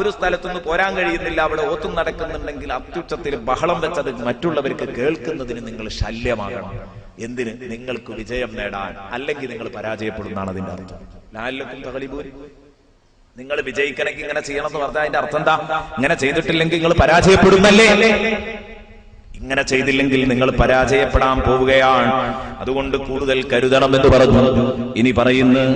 ഒരു സ്ഥലത്തുനിന്ന് പോരാൻ കഴിയുന്നില്ല, അവിടെ ഓത്തും നടക്കുന്നുണ്ടെങ്കിൽ അത്യുച്ചത്തിൽ ബഹളം വെച്ചത് മറ്റുള്ളവർക്ക് കേൾക്കുന്നതിന് നിങ്ങൾ ശല്യമാകണം. എന്തിന്? നിങ്ങൾക്ക് വിജയം നേടാൻ. അല്ലെങ്കിൽ നിങ്ങൾ പരാജയപ്പെടുന്നതാണ് അതിന്റെ അർത്ഥം. ലഅല്ലകും തഗ്ലിബൂൻ. നിങ്ങൾ വിജയിക്കണമെങ്കിൽ ഇങ്ങനെ ചെയ്യണം എന്ന് പറഞ്ഞാൽ അതിന്റെ അർത്ഥം എന്താ? ഇങ്ങനെ ചെയ്തിട്ടില്ലെങ്കിൽ നിങ്ങൾ പരാജയപ്പെടുന്നല്ലേ? ഇങ്ങനെ ചെയ്തില്ലെങ്കിൽ നിങ്ങൾ പരാജയപ്പെടാൻ പോവുകയാണ്. അതുകൊണ്ട് കൂടുതൽ കരുതണം എന്ന് പറഞ്ഞു. ഇനി പറയുന്നു,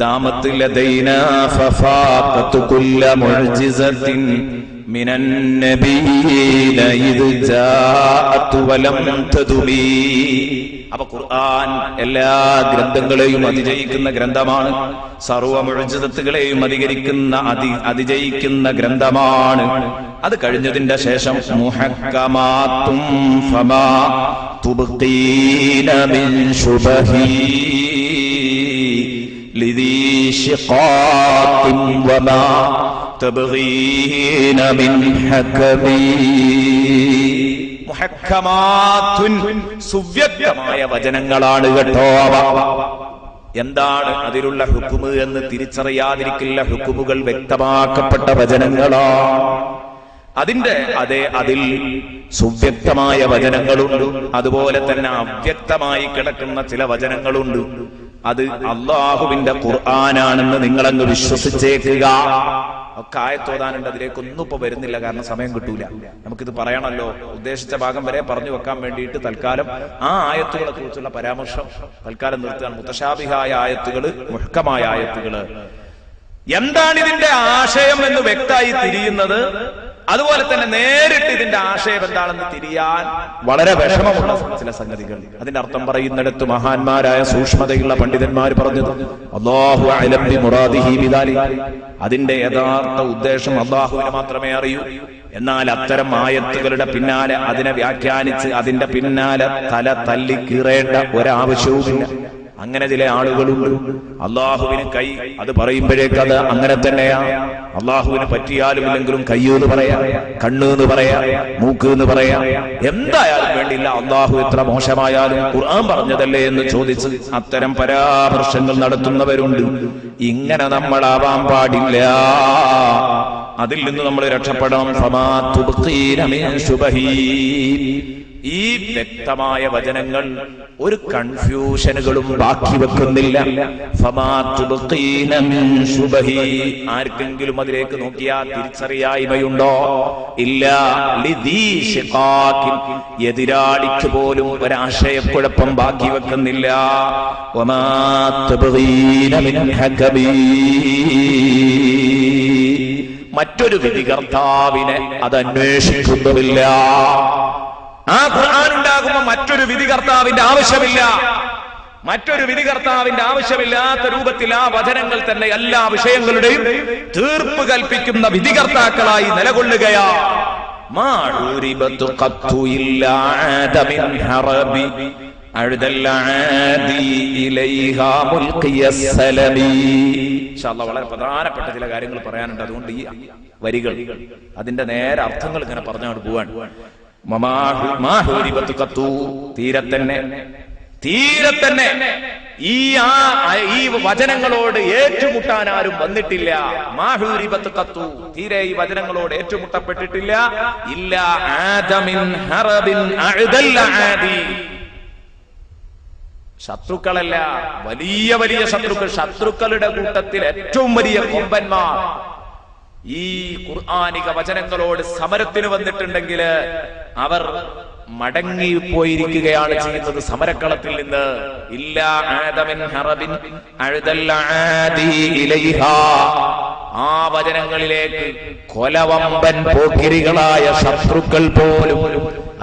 ദാമത്ത് ലദൈനാ ഫഫാഖതു കുല്ല മുഅ്ജിസത്തിൻ മിനൻ നബിയ്യീന ഇദ് ജാഅത് വലം തദുമി. അപ്പൊ ഖുർആൻ എല്ലാ ഗ്രന്ഥങ്ങളെയും അതിജയിക്കുന്ന ഗ്രന്ഥമാണ്, സർവ്വ മുഅ്ജിസത്തുകളെയും അതിജയിക്കുന്ന ഗ്രന്ഥമാണ്. അത് കഴിഞ്ഞതിന്റെ ശേഷം മുഹക്കമാത്തും ഫമാ തുബ്ഖീന മിൻ ശുബഹി ലിദീ ശിഖാഖിൻ വമാ തബ്ഗീന മിൻ ഹകമി. മുഹക്കമാത്തുൻ, സുവ്യക്തമായ വചനങ്ങളാണ് കേട്ടോ. എന്താണ് അതിലുള്ള ഹുക്കുമ് എന്ന് തിരിച്ചറിയാതിരിക്കില്ല. ഹുക്കുമുകൾ വ്യക്തമാക്കപ്പെട്ട വചനങ്ങളാണ്. അതിൽ സുവ്യക്തമായ വചനങ്ങളുണ്ട്, അതുപോലെ തന്നെ അവ്യക്തമായി കിടക്കുന്ന ചില വചനങ്ങളുണ്ട്. അത് അള്ളാഹുവിന്റെ ഖുർആനാണെന്ന് നിങ്ങളങ്ങ് വിശ്വസിച്ചേക്കുക. ഒക്കെ ആയത്തോതാനുണ്ട്. അതിലേക്കൊന്നും ഇപ്പൊ വരുന്നില്ല, കാരണം സമയം കിട്ടൂല. നമുക്കിത് പറയണല്ലോ, ഉദ്ദേശിച്ച ഭാഗം വരെ പറഞ്ഞു വെക്കാൻ വേണ്ടിയിട്ട് തൽക്കാലം ആ ആയത്തുകളെ കുറിച്ചുള്ള പരാമർശം തൽക്കാലം നിർത്തുകയാണ്. മുതശാബിഹായ ആയത്തുകള്, മുഹ്കമായ ആയത്തുകള്, എന്താണ് ഇതിന്റെ ആശയം എന്ന് വ്യക്തമായി തിരിയുന്നത്, അതുപോലെ തന്നെ നേരിട്ട് ഇതിന്റെ ആശയം എന്താണെന്ന് തിരിയാൻ വളരെ വിഷമമുള്ള ചില സംഗതികൾ. അതിന്റെ അർത്ഥം പറയുന്നിടത്ത് മഹാന്മാരായ സൂക്ഷ്മതയുള്ള പണ്ഡിതന്മാർ പറഞ്ഞത് അല്ലാഹു അഅലം ബിമുറാദിഹി ബിദാലിക, അതിന്റെ യഥാർത്ഥ ഉദ്ദേശം അല്ലാഹുവിന് മാത്രമേ അറിയൂ. എന്നാൽ അത്തരം ആയത്തുകളുടെ പിന്നാലെ അതിനെ വ്യാഖ്യാനിച്ച് അതിന്റെ പിന്നാലെ തല തല്ലി കീറേണ്ട ഒരാവശ്യവുമില്ല. അങ്ങനെ ചില ആളുകളുണ്ട്. അള്ളാഹുവിന് കൈ, അത് പറയുമ്പോഴേക്ക് അത് അങ്ങനെ തന്നെയാ. അള്ളാഹുവിന് പറ്റിയാലും ഇല്ലെങ്കിലും കയ്യെന്ന് പറയാ, കണ്ണെന്ന് പറയാ, മൂക്ക് എന്ന് പറയാ, എന്തായാലും വേണ്ടില്ല. അള്ളാഹു എത്ര മോശമായാലും ഖുർആൻ പറഞ്ഞതല്ലേ എന്ന് ചോദിച്ച് അത്തരം പരാമർശങ്ങൾ നടത്തുന്നവരുണ്ട്. ഇങ്ങനെ നമ്മളാവാൻ പാടില്ല. അതിൽ നിന്ന് നമ്മൾ രക്ഷപ്പെടണം. ഫമാ തുബ്ഖീന മിൻ ശുബഹി, ഈ വ്യക്തമായ വചനങ്ങൾ ഒരു കൺഫ്യൂഷനുകളും ബാക്കി വെക്കുന്നില്ല. ഫമാ തുബ്ഖീന മിൻ ശുബഹി, ആർക്കെങ്കിലും അതിലേക്ക് നോക്കിയാൽ തിരിച്ചറിയായ്മയുണ്ടോ? ഇല്ല. ലിദീ ശിഖാഖിൻ, എതിരാളിക്ക് പോലും ഒരാശയക്കുഴപ്പം ബാക്കി വെക്കുന്നില്ല. വമാ തുബ്ഖീന മിൻ ഹകബി, മറ്റൊരു വിധികർത്താവിനെ അത് അന്വേഷിക്കുന്നുമില്ല. ആ ഖുർആൻ ഉണ്ടാകുമ്പോൾ മറ്റൊരു വിധികർത്താവിന്റെ ആവശ്യമില്ല. മറ്റൊരു വിധികർത്താവിന്റെ ആവശ്യമില്ലാത്ത രൂപത്തിൽ ആ വചനങ്ങൾ തന്നെ എല്ലാ വിഷയങ്ങളുടെയും തീർപ്പ് കൽപ്പിക്കുന്ന വിധികർത്താക്കളായി നിലകൊള്ളുകയാ. വളരെ പ്രധാനപ്പെട്ട ചില കാര്യങ്ങൾ പറയാനുണ്ട്. അതുകൊണ്ട് ഈ വരികൾ, അതിന്റെ നേരെ അർത്ഥങ്ങൾ ഇങ്ങനെ പറഞ്ഞുകൊണ്ട് പോവാൻ. തീരെ തന്നെ ഈ വചനങ്ങളോട് ഏറ്റുമുട്ടാൻ ആരും വന്നിട്ടില്ല. മാഹൂരിബത്ത് കത്തു, തീരെ ഈ വചനങ്ങളോട് ഏറ്റുമുട്ടപ്പെട്ടിട്ടില്ല. ഇല്ല ആദമിൻ ഹറബിൻ അഅദൽ ആദി, ശത്രുക്കളല്ല, വലിയ വലിയ ശത്രുക്കൾ, ശത്രുക്കളുടെ കൂട്ടത്തിൽ ഏറ്റവും വലിയ കൊമ്പന്മാർ ഈ ഖുർആനിക വചനങ്ങളോട് സമരത്തിന് വന്നിട്ടുണ്ടെങ്കിൽ അവർ മടങ്ങിപ്പോയിരിക്കുകയാണ് ചെയ്യുന്നത് സമരക്കളത്തിൽ നിന്ന്. ഇല്ല ആദമിൻ ഹറബിൻ അഅദൽ ആദി ഇലൈഹാ, ആ വചനങ്ങളിലേക്ക് കൊലവമ്പൻ പോക്കിരികളായ ശത്രുക്കൾ പോലും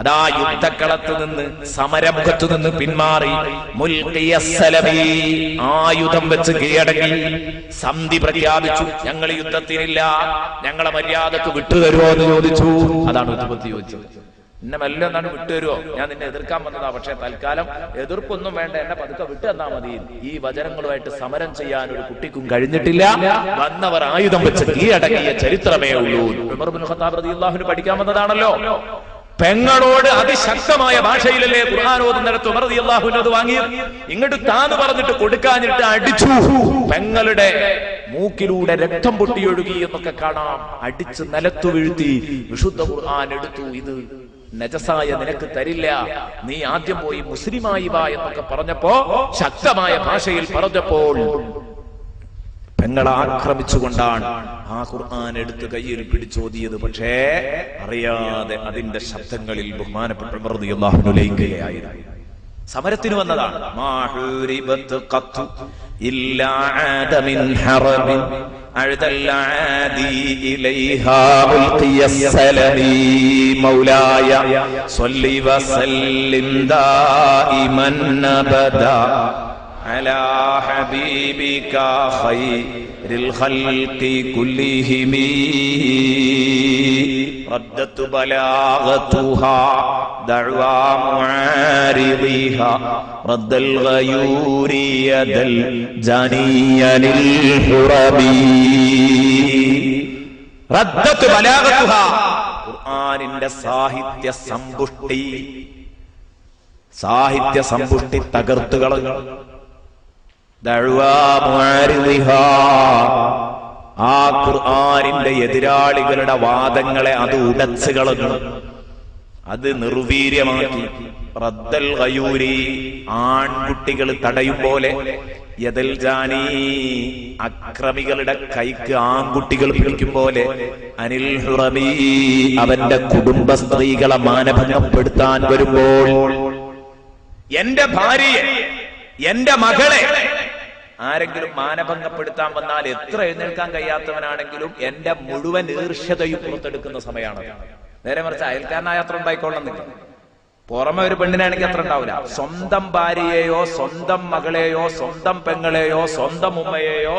അതാ യുദ്ധക്കളത്ത് നിന്ന്, സമരമുഖത്ത് നിന്ന് പിന്മാറി മുൽഖിയസ്സലമി, ആയുധം വെച്ച് കീഴടങ്ങി സന്ധി പ്രഖ്യാപിച്ചു. ഞങ്ങൾ യുദ്ധത്തിനില്ല, ഞങ്ങളെ മര്യാദക്ക് വിട്ടുതരുമോ എന്ന് ചോദിച്ചു. അതാണ് ഉത്പത്തി ചോദിച്ചത്. എന്നെ മെല്ലെ എന്നാണ് വിട്ടുതരുമോ, ഞാൻ നിന്നെ എതിർക്കാൻ വന്നതാ, പക്ഷെ തൽക്കാലം എതിർപ്പൊന്നും വേണ്ട, എന്നെ പതുക്കെ വിട്ടു തന്നാ മതി. ഈ വചനങ്ങളുമായിട്ട് സമരം ചെയ്യാൻ ഒരു കുട്ടിക്കും കഴിഞ്ഞിട്ടില്ല. വന്നവർ ആയുധം വെച്ച് കീഴടങ്ങിയ ചരിത്രമേ ഉള്ളൂ. ഉമർ ഇബ്നു ഖത്താബ് റളിയല്ലാഹു അൻഹു പഠിക്കാൻ വന്നതാണല്ലോ. പെങ്ങളോട് അതിശക്തമായ ഭാഷയിലല്ലേ ഖുർആൻ ഓതുന്നിടത്ത് ഉമർ റളിയല്ലാഹു അൻഹു അത് വാങ്ങി ഇങ്ങോട്ട് താന്ന് പറഞ്ഞിട്ട് കൊടുക്കാനിട്ട് അടിച്ചു. പെങ്ങളുടെ മൂക്കിലൂടെ രക്തം പൊട്ടിയൊഴുകി എന്നൊക്കെ കാണാം. അടിച്ച് നിലത്തു വീഴ്ത്തി വിശുദ്ധ ഖുർആൻ എടുത്തു. ഇത് നജസായ നിനക്ക് തരില്ല, നീ ആദ്യം പോയി മുസ്ലിമായി വാ എന്നൊക്കെ പറഞ്ഞപ്പോ, ശക്തമായ ഭാഷയിൽ പറഞ്ഞപ്പോൾ പെങ്ങളെ ആക്രമിച്ചുകൊണ്ടാണ് ആ ഖുർആൻ എടുത്ത് കയ്യിൽ പിടിച്ചോതിയത്. പക്ഷേ അറിയാതെ അതിന്റെ ശബ്ദങ്ങളിൽ ബഹുമാനപ്പെട്ട ഉമർ റളിയല്ലാഹു അൻഹു ലയിക്കുകയായിരുന്നു. സമരത്തിന് വന്നതാണ്. മാഹൂരിബത്ത് ഖത്തു ഇല്ലാ ആദമിൻ ഹറബിൻ അഅദൽ ആദി ഇലൈഹാ ഉൽഖിയസ്സലമി മൗലായ സ്വല്ലി വസല്ലിം ദായിമൻ അബദാ അലാ ഹബീബിക ഖൈറിൽ ഖൽഖി കുല്ലിഹിം റദ്ദത്തു ബലാഗതുഹാ ദഅവാ മുആരിദിഹാ റദ്ദൽ ഗയൂരി യദൽ ജാനിയനിൽ ഹുറബി. റദ്ദത്തു ബലാഗതുഹാ, ഖുർആനിന്റെ സാഹിത്യ സമ്പുഷ്ടി തകർത്തു കളഞ്ഞു. ദഅവാ മുആരിദിഹാ, ആ ഖുർആനിന്റെ എതിരാളികളുടെ വാദങ്ങളെ അത് ഉടച്ചു കളഞ്ഞു, അത് നിർവീര്യമാക്കി. റദ്ദൽ ഗയൂരി, ആൺകുട്ടികൾ തടയും പോലെ, യദൽ ജാനി അക്രമികളുടെ കൈക്ക് ആൺകുട്ടികൾ പിടിക്കും പോലെ അനിൽ ഹുറമി അവന്റെ കുടുംബ സ്ത്രീകളെ മാനഭംഗപ്പെടുത്താൻ വരുമ്പോൾ, എന്റെ ഭാര്യയെ, എന്റെ മകളെ ആരെങ്കിലും മാനഭംഗപ്പെടുത്താൻ വന്നാൽ എത്ര എഴുന്നേൽക്കാൻ കഴിയാത്തവനാണെങ്കിലും എന്റെ മുഴുവൻ ഈർഷ്യതയും പുറത്തെടുക്കുന്ന സമയമാണ്. നേരെ മറിച്ച് അയൽക്കാരനായ അത്ര ഉണ്ടായിക്കൊള്ളുന്നില്ല. പുറമെ ഒരു പെണ്ണിനാണെങ്കിൽ അത്ര ഉണ്ടാവില്ല. സ്വന്തം ഭാര്യയെയോ സ്വന്തം മകളെയോ സ്വന്തം പെങ്ങളെയോ സ്വന്തം ഉമ്മയെയോ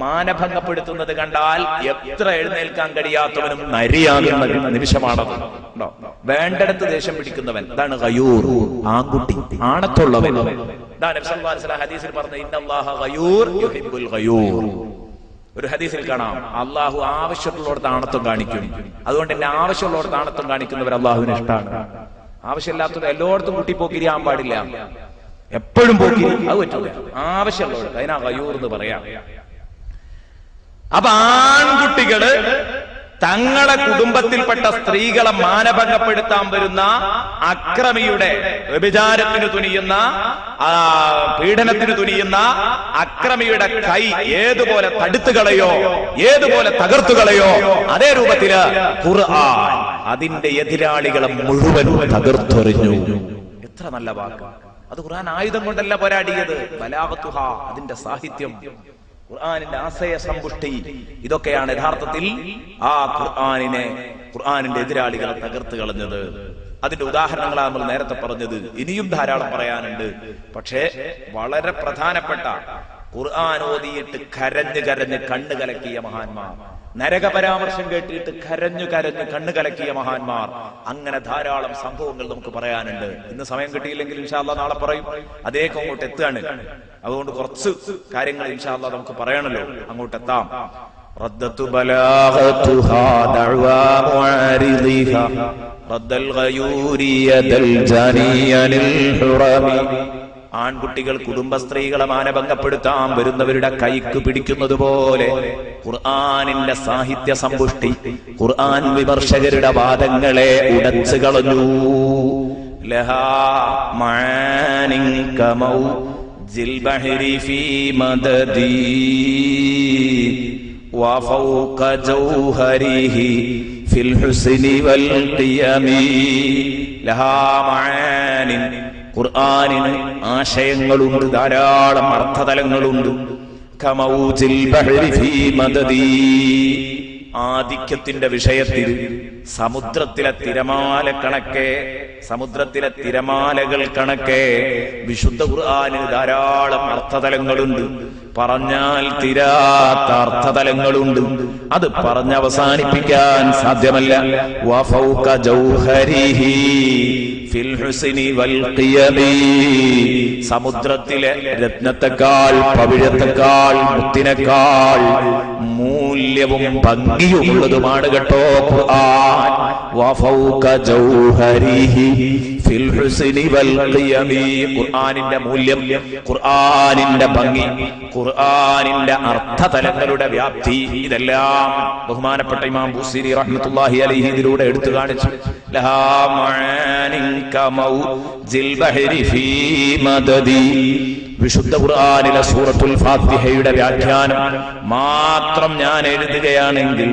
മാനഭംഗപ്പെടുത്തുന്നത് കണ്ടാൽ എത്ര എഴുന്നേൽക്കാൻ കഴിയാത്തവനും നരിയാകുന്ന നിമിഷമാണത്. ഉണ്ടോ? വേണ്ടടുത്ത് ദേഷ്യം പിടിക്കുന്നവൻ, ഇതാണ് ഗയൂർ, ആൺകുട്ടി, ആണത്തുള്ളവൻ. ഹദീസിൽ പറഞ്ഞ ഇന്നല്ലാഹ ഗയൂർ യുഹിബ്ബുൽ ഗയൂർ. ഒരു ഹദീസിൽ കാണാം, അള്ളാഹു ആവശ്യമുള്ളവർക്ക് ആണത്വം കാണിക്കും. അതുകൊണ്ട് എന്നെ ആവശ്യമുള്ളവർക്ക് ആണത്വം കാണിക്കുന്നവർ അള്ളാഹുവിന് ഇഷ്ടമാണ്. ആവശ്യമില്ലാത്തത് എല്ലായിടത്തും കുട്ടിപ്പോക്കിരിയാൻ പാടില്ല, എപ്പോഴും പോക്കിരി, അത് പറ്റില്ല. ആവശ്യമുള്ളവർക്ക് അതിനാ ഗയൂർ എന്ന് പറയാം. അപ്പൊ ആൺകുട്ടികള് തങ്ങളെ കുടുംബത്തിൽപ്പെട്ട സ്ത്രീകളെ മാനഭംഗപ്പെടുത്താൻ വരുന്ന അക്രമിയുടെ, വ്യഭിചാരത്തിന് തുനിയുന്ന, പീഡനത്തിന് തുനിയുന്ന അക്രമിയുടെ കൈ ഏതുപോലെ തടുത്തുകളയോ ഏതുപോലെ തകർത്തുകളയോ അതേ രൂപത്തില് ഖുർആൻ അതിന്റെ എതിരാളികളെ മുഴുവൻ തകർത്തെറിഞ്ഞു. എത്ര നല്ല വാക്ക്! അത് ഖുർആൻ ആയുധം കൊണ്ടല്ല പോരാടിയത്, ബലാഗത്തുഹ, അതിന്റെ സാഹിത്യം, ഖുർആനിന്റെ ആശയ സമ്പുഷ്ടി, ഇതൊക്കെയാണ് യഥാർത്ഥത്തിൽ ആ ഖുർആനിന്റെ എതിരാളികളെ തകർത്ത് കളഞ്ഞത്. അതിന്റെ ഉദാഹരണങ്ങളാണ് നമ്മൾ നേരത്തെ പറഞ്ഞത്. ഇനിയും ധാരാളം പറയാനുണ്ട്. പക്ഷേ വളരെ പ്രധാനപ്പെട്ട ഖുർആൻ ഓതിയിട്ട് കരഞ്ഞ് കരഞ്ഞ് കണ്ണ് കലക്കിയ മഹാന്മാർ, നരക പരാമർശം കേട്ടിട്ട് കരഞ്ഞു കരഞ്ഞു കണ്ണ് കലക്കിയ മഹാന്മാർ, അങ്ങനെ ധാരാളം സംഭവങ്ങൾ നമുക്ക് പറയാനുണ്ട്. ഇന്ന് സമയം കിട്ടിയില്ലെങ്കിൽ ഇൻഷാ അല്ലാഹ് നാളെ പറയും. അതേക്ക് അങ്ങോട്ട് എത്തുകയാണ്. അതുകൊണ്ട് കുറച്ച് കാര്യങ്ങൾ ഇൻഷാ അല്ലാഹ് നമുക്ക് പറയണല്ലോ, അങ്ങോട്ട് എത്താം. റദ്ദത്തു ബലാഗതുഹാ ദഅവാ മുഅരിദിഹാ റദ്ദൽ ഗയൂരി യദൽ ജാനിയനിൽ ഹുറമി. ആൺകുട്ടികൾ കുടുംബസ്ത്രീകളെ മാനഭംഗപ്പെടുത്താൻ വരുന്നവരുടെ കൈക്ക് പിടിക്കുന്നത് പോലെ ഖുർആനിന്റെ സാഹിത്യ സമ്പുഷ്ടി ഖുർആൻ വിമർശകരുടെ വാദങ്ങളെ ഉടച്ചു കളഞ്ഞു. ലഹാ മഅനിൻ കമൗജിൽ ബഹരി ഫീ മദദി വഫൗക ജൗഹരിഹി ഫിൽ ഹുസ്നി വൽ ഖിയമി. ലഹാ മഅനിൻ, ഖുർആനിന് ആശയങ്ങളുണ്ട്, ധാരാളം അർത്ഥതലങ്ങളുണ്ട്. കമൗജിൽ ബഹരി ഫീ മദദി, ആധിക്യത്തിന്റെ വിഷയത്തിൽ സമുദ്രത്തിലെ തിരമാല കണക്കെ, സമുദ്രത്തിലെ തിരമാലകൾ കണക്കെ വിശുദ്ധ ഖുർആനിന് ധാരാളം അർത്ഥതലങ്ങളുണ്ട്. പറഞ്ഞാൽ തീരാത്ത അർത്ഥതലങ്ങളുണ്ട്. അത് പറഞ്ഞവസാനിപ്പിക്കാൻ സാധ്യമല്ല. വഫൗക ജൗഹരിഹി ഫിൽ ഹുസ്നി വൽ ഖിയമി, സമുദ്രത്തിലെ രത്നത്തെക്കാൾ, പവിഴത്തെക്കാൾ, മുത്തിനേക്കാൾ മൂല്യവും ഭംഗിയുമുള്ളതുമാണ് കേട്ടോ ഖുർആൻ. വഫൗക ജൗഹരിഹി ഫിൽ ഹുസ്നി വൽ ഖിയമി, ഖുർആനിന്റെ മൂല്യം, ഖുർആനിന്റെ ഭംഗി, ഖുർആനിന്റെ അർത്ഥതലങ്ങളുടെ വ്യാപ്തി, ഇതെല്ലാം ബഹുമാനപ്പെട്ട ഇമാം ബുസീരി റഹ്മത്തുള്ളാഹി അലൈഹി ഇതിലൂടെ എടുത്തു കാണിച്ചു. ലഹാ മഅനിൻ കമൗജിൽ ബഹരി ഫീ മദദി. വിശുദ്ധ ഖുർആനിലെ സൂറത്തുൽ ഫാത്തിഹയുടെ വ്യാഖ്യാനം മാത്രം ഞാൻ എഴുതുകയാണെങ്കിൽ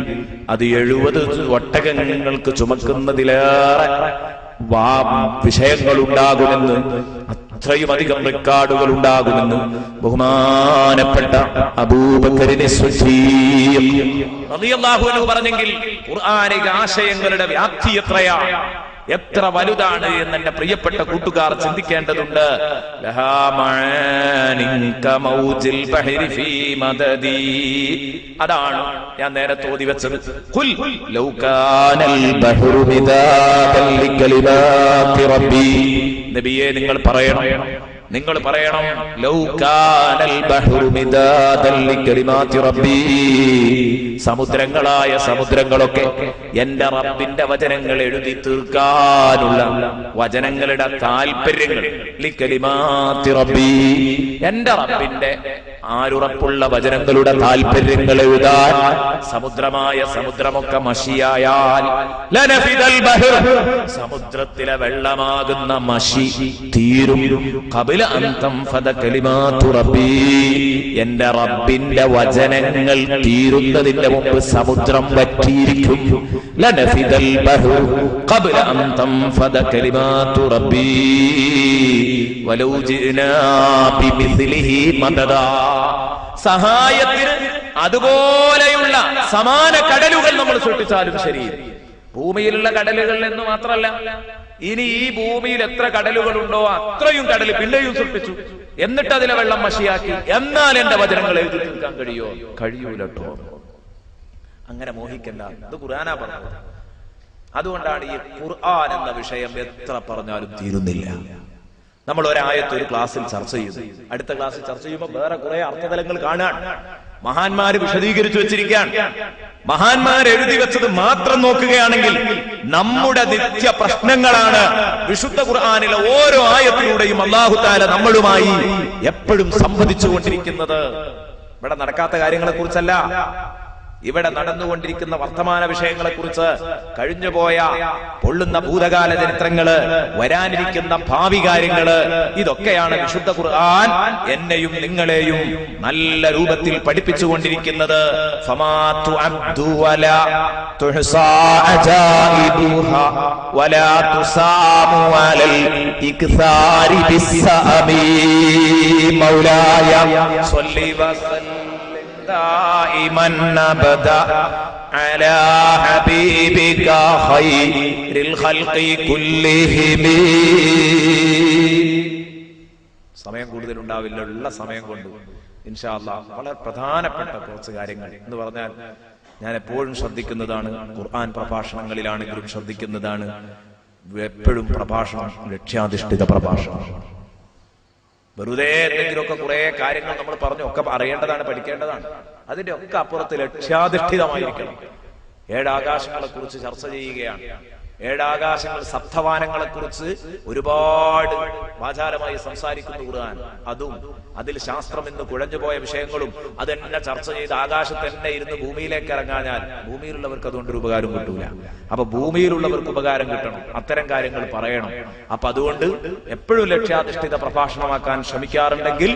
അത് 70 ഒട്ടകങ്ങൾക്ക് ചുമക്കുന്നതിലേറെ വിഷയങ്ങൾ ഉണ്ടാകുമെന്ന്, അത്രയും അധികം റെക്കോർഡുകൾ ഉണ്ടാകുമെന്ന് ബഹുമാനപ്പെട്ട അബൂബക്കറിനെ റളിയല്ലാഹു അൻഹു പറഞ്ഞെങ്കിൽ ഖുർആനിക ആശയങ്ങളുടെ വ്യാപ്തി എത്രയാണ്, എത്ര വലുതാണ് എന്ന് എന്റെ പ്രിയപ്പെട്ട കൂട്ടുകാർ ചിന്തിക്കേണ്ടതുണ്ട്. ലഹാ മഅനിൻ കമൗജിൽ ബഹരി ഫീ മദദി, അതാണ് ഞാൻ നേരത്തെ ഓതി വെച്ചത്. ഖുൽ ലൗ കാനൽ ബഹ്റു മിദാദൻ ലികലിമാതി റബ്ബി, നബിയേ നിങ്ങൾ പറയണം, നിങ്ങൾ പറയണം, ലൗ കാനൽ ബഹ്റു മിദാദൻ ലികലിമാതി റബ്ബി, സമുദ്രങ്ങളായ സമുദ്രങ്ങളൊക്കെ എന്റെ റബ്ബിന്റെ വചനങ്ങൾ എഴുതി തീർക്കാനുള്ള വചനങ്ങളുടെ താല്പര്യങ്ങൾ, ലികലിമാതി റബ്ബി, എന്റെ റബ്ബിന്റെ ആരുറപ്പുള്ള വചനങ്ങളുടെ താല്പര്യങ്ങൾ എഴുതാൻ സമുദ്രമായ സമുദ്രമൊക്കെ മഷിയായാൽ ലനഫിദൽ ബഹർ, സമുദ്രത്തിലെ വെള്ളമാകുന്ന മഷി തീരും. ഖബല അൻ തൻഫദ കലിമാതു റബ്ബി, എന്റെ റബ്ബിന്റെ വചനങ്ങൾ തീരുന്നതിന്റെ മുമ്പ് സമുദ്രം വറ്റിയിരിക്കും. ലനഫിദൽ ബഹർ ഖബല അൻ തൻഫദ കലിമാതു റബ്ബി വലൗ ജിനാ ബിമിസ്ലിഹി മദദാ. സഹായത്തിന് അതുപോലെയുള്ള സമാന കടലുകൾ നമ്മൾ സൃഷ്ടിച്ചാലും ശരി, ഭൂമിയിലുള്ള കടലുകൾ എന്ന് മാത്രമല്ല, ഇനി ഈ ഭൂമിയിൽ എത്ര കടലുകളുണ്ടോ അത്രയും കടൽ പിന്നെയും സൃഷ്ടിച്ചു, എന്നിട്ട് അതിലെ വെള്ളം മഷിയാക്കി. എന്നാൽ എന്റെ വചനങ്ങൾ എഴുതി തീർക്കാൻ കഴിയൂലട്ടോ. അങ്ങനെ മോഹിക്കണ്ട, ഇത് ഖുർആനാ പറഞ്ഞത്. അതുകൊണ്ടാണ് ഈ ഖുർആൻ എന്ന വിഷയം എത്ര പറഞ്ഞാലും തീരുന്നില്ല. നമ്മൾ ഒരായത്ത് ഒരു ക്ലാസ്സിൽ ചർച്ച ചെയ്തു, അടുത്ത ക്ലാസ്സിൽ ചർച്ച ചെയ്യുമ്പോൾ വേറെ കുറെ അർത്ഥതലങ്ങൾ കാണാൻ മഹാന്മാര് വിശദീകരിച്ചു വെച്ചിരിക്കുകയാണ്. മഹാന്മാർ എഴുതി വെച്ചത് മാത്രം നോക്കുകയാണെങ്കിൽ നമ്മുടെ നിത്യ പ്രശ്നങ്ങളാണ് വിശുദ്ധ ഖുർആനിലെ ഓരോ ആയത്തിലൂടെയും അല്ലാഹു തആല നമ്മളുമായി എപ്പോഴും സംവദിച്ചുകൊണ്ടിരിക്കുന്നത്. ഇവിടെ നടക്കാത്ത കാര്യങ്ങളെ കുറിച്ചല്ല, ഇവിടെ നടന്നുകൊണ്ടിരിക്കുന്ന വർത്തമാന വിഷയങ്ങളെ കുറിച്ച്, കഴിഞ്ഞുപോയ പൊള്ളുന്ന ഭൂതകാല ചരിത്രങ്ങള്, വരാനിരിക്കുന്ന ഭാവി കാര്യങ്ങള്, ഇതൊക്കെയാണ് വിശുദ്ധ ഖുർആൻ എന്നെയും നിങ്ങളെയും നല്ല രൂപത്തിൽ പഠിപ്പിച്ചുകൊണ്ടിരിക്കുന്നത്. ഫമാ തുഅബ്ദു വലാ തുഹ്സാ അജായിബുഹാ വലാ തുസാമു അലൽ ഇക്സാരി ബിസ്സഅമി മൗലായ സ്വല്ലി വസല്ലം دائما أبدا على حبيبك خير الخلق كلهم. സമയം കൂടുതൽ ഉണ്ടാവില്ല, ഉള്ള സമയം കൊണ്ട് ഇൻഷാ അല്ലാഹ് വളരെ പ്രധാനപ്പെട്ട കുറച്ച് കാര്യങ്ങൾ എന്ന് പറഞ്ഞാൽ ഞാൻ എപ്പോഴും ശ്രദ്ധിക്കുന്നതാണ്, ഖുർആൻ പ്രഭാഷണങ്ങളിലാണെങ്കിലും ശ്രദ്ധിക്കുന്നതാണ്, എപ്പോഴും പ്രഭാഷണം ലക്ഷ്യാധിഷ്ഠിത പ്രഭാഷണം. വെറുതെ എന്തെങ്കിലുമൊക്കെ കുറെ കാര്യങ്ങൾ നമ്മൾ പറഞ്ഞു ഒക്കെ അറിയേണ്ടതാണ്, പഠിക്കേണ്ടതാണ്. അതിന്റെ ഒക്കെ അപ്പുറത്ത് ലക്ഷ്യാധിഷ്ഠിതമായിരിക്കണം. ഏഴാകാശങ്ങളെ കുറിച്ച് ചർച്ച ചെയ്യുകയാണ്. ഏഴാകാശങ്ങൾ, സപ്തവാനങ്ങളെ കുറിച്ച് ഒരുപാട് വാചാലമായി സംസാരിക്കുന്ന ഖുർആൻ, അതും അതിൽ ശാസ്ത്രം ഇന്ന് കുഴഞ്ഞുപോയ വിഷയങ്ങളും അതെന്നെ ചർച്ച ചെയ്ത് ആകാശത്ത് തന്നെ ഇരുന്ന് ഭൂമിയിലേക്ക് ഇറങ്ങാഞ്ഞാൽ ഭൂമിയിലുള്ളവർക്ക് അതുകൊണ്ടൊരു ഉപകാരം കിട്ടൂല. അപ്പൊ ഭൂമിയിലുള്ളവർക്ക് ഉപകാരം കിട്ടണം, അത്തരം കാര്യങ്ങൾ പറയണം. അപ്പൊ അതുകൊണ്ട് എപ്പോഴും ലക്ഷ്യാധിഷ്ഠിത പ്രഭാഷണമാക്കാൻ ശ്രമിക്കാറുണ്ടെങ്കിൽ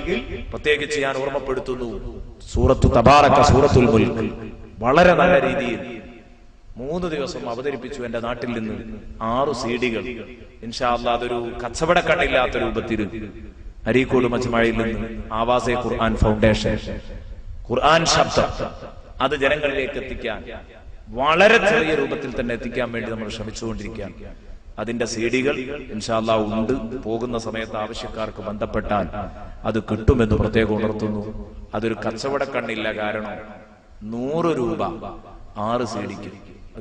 പ്രത്യേകിച്ച് ഞാൻ ഓർമ്മപ്പെടുത്തുന്നു, സൂറത്തു തബാറക, സൂറത്തുൽ മുൽക്ക് വളരെ നല്ല രീതിയിൽ 3 ദിവസം അവതരിപ്പിച്ചു എന്റെ നാട്ടിൽ നിന്ന് 6 CD-കൾ. ഇൻഷാ അല്ലാഹ് അതൊരു കച്ചവടക്കണ്ണില്ലാത്ത രൂപത്തിൽ അരീക്കോട് മജ്മഅയിൽ നിന്ന് ആവാസെ ഖുർആൻ ഫൗണ്ടേഷൻ ഖുർആൻ ശബ്ദം അത് ജനങ്ങളിലേക്ക് എത്തിക്കാൻ വളരെ ചെറിയ രൂപത്തിൽ തന്നെ എത്തിക്കാൻ വേണ്ടി നമ്മൾ ശ്രമിച്ചുകൊണ്ടിരിക്കുകയാണ്. അതിന്റെ CD-കൾ ഇൻഷാ അല്ലാഹ് ഉണ്ട്. പോകുന്ന സമയത്ത് ആവശ്യക്കാർക്ക് ബന്ധപ്പെട്ടാൽ അത് കിട്ടുമെന്ന് പ്രത്യേകം ഉണർത്തുന്നു. അതൊരു കച്ചവടക്കണ്ണില്ല, കാരണം 100 രൂപ 6 CD-ക്ക്.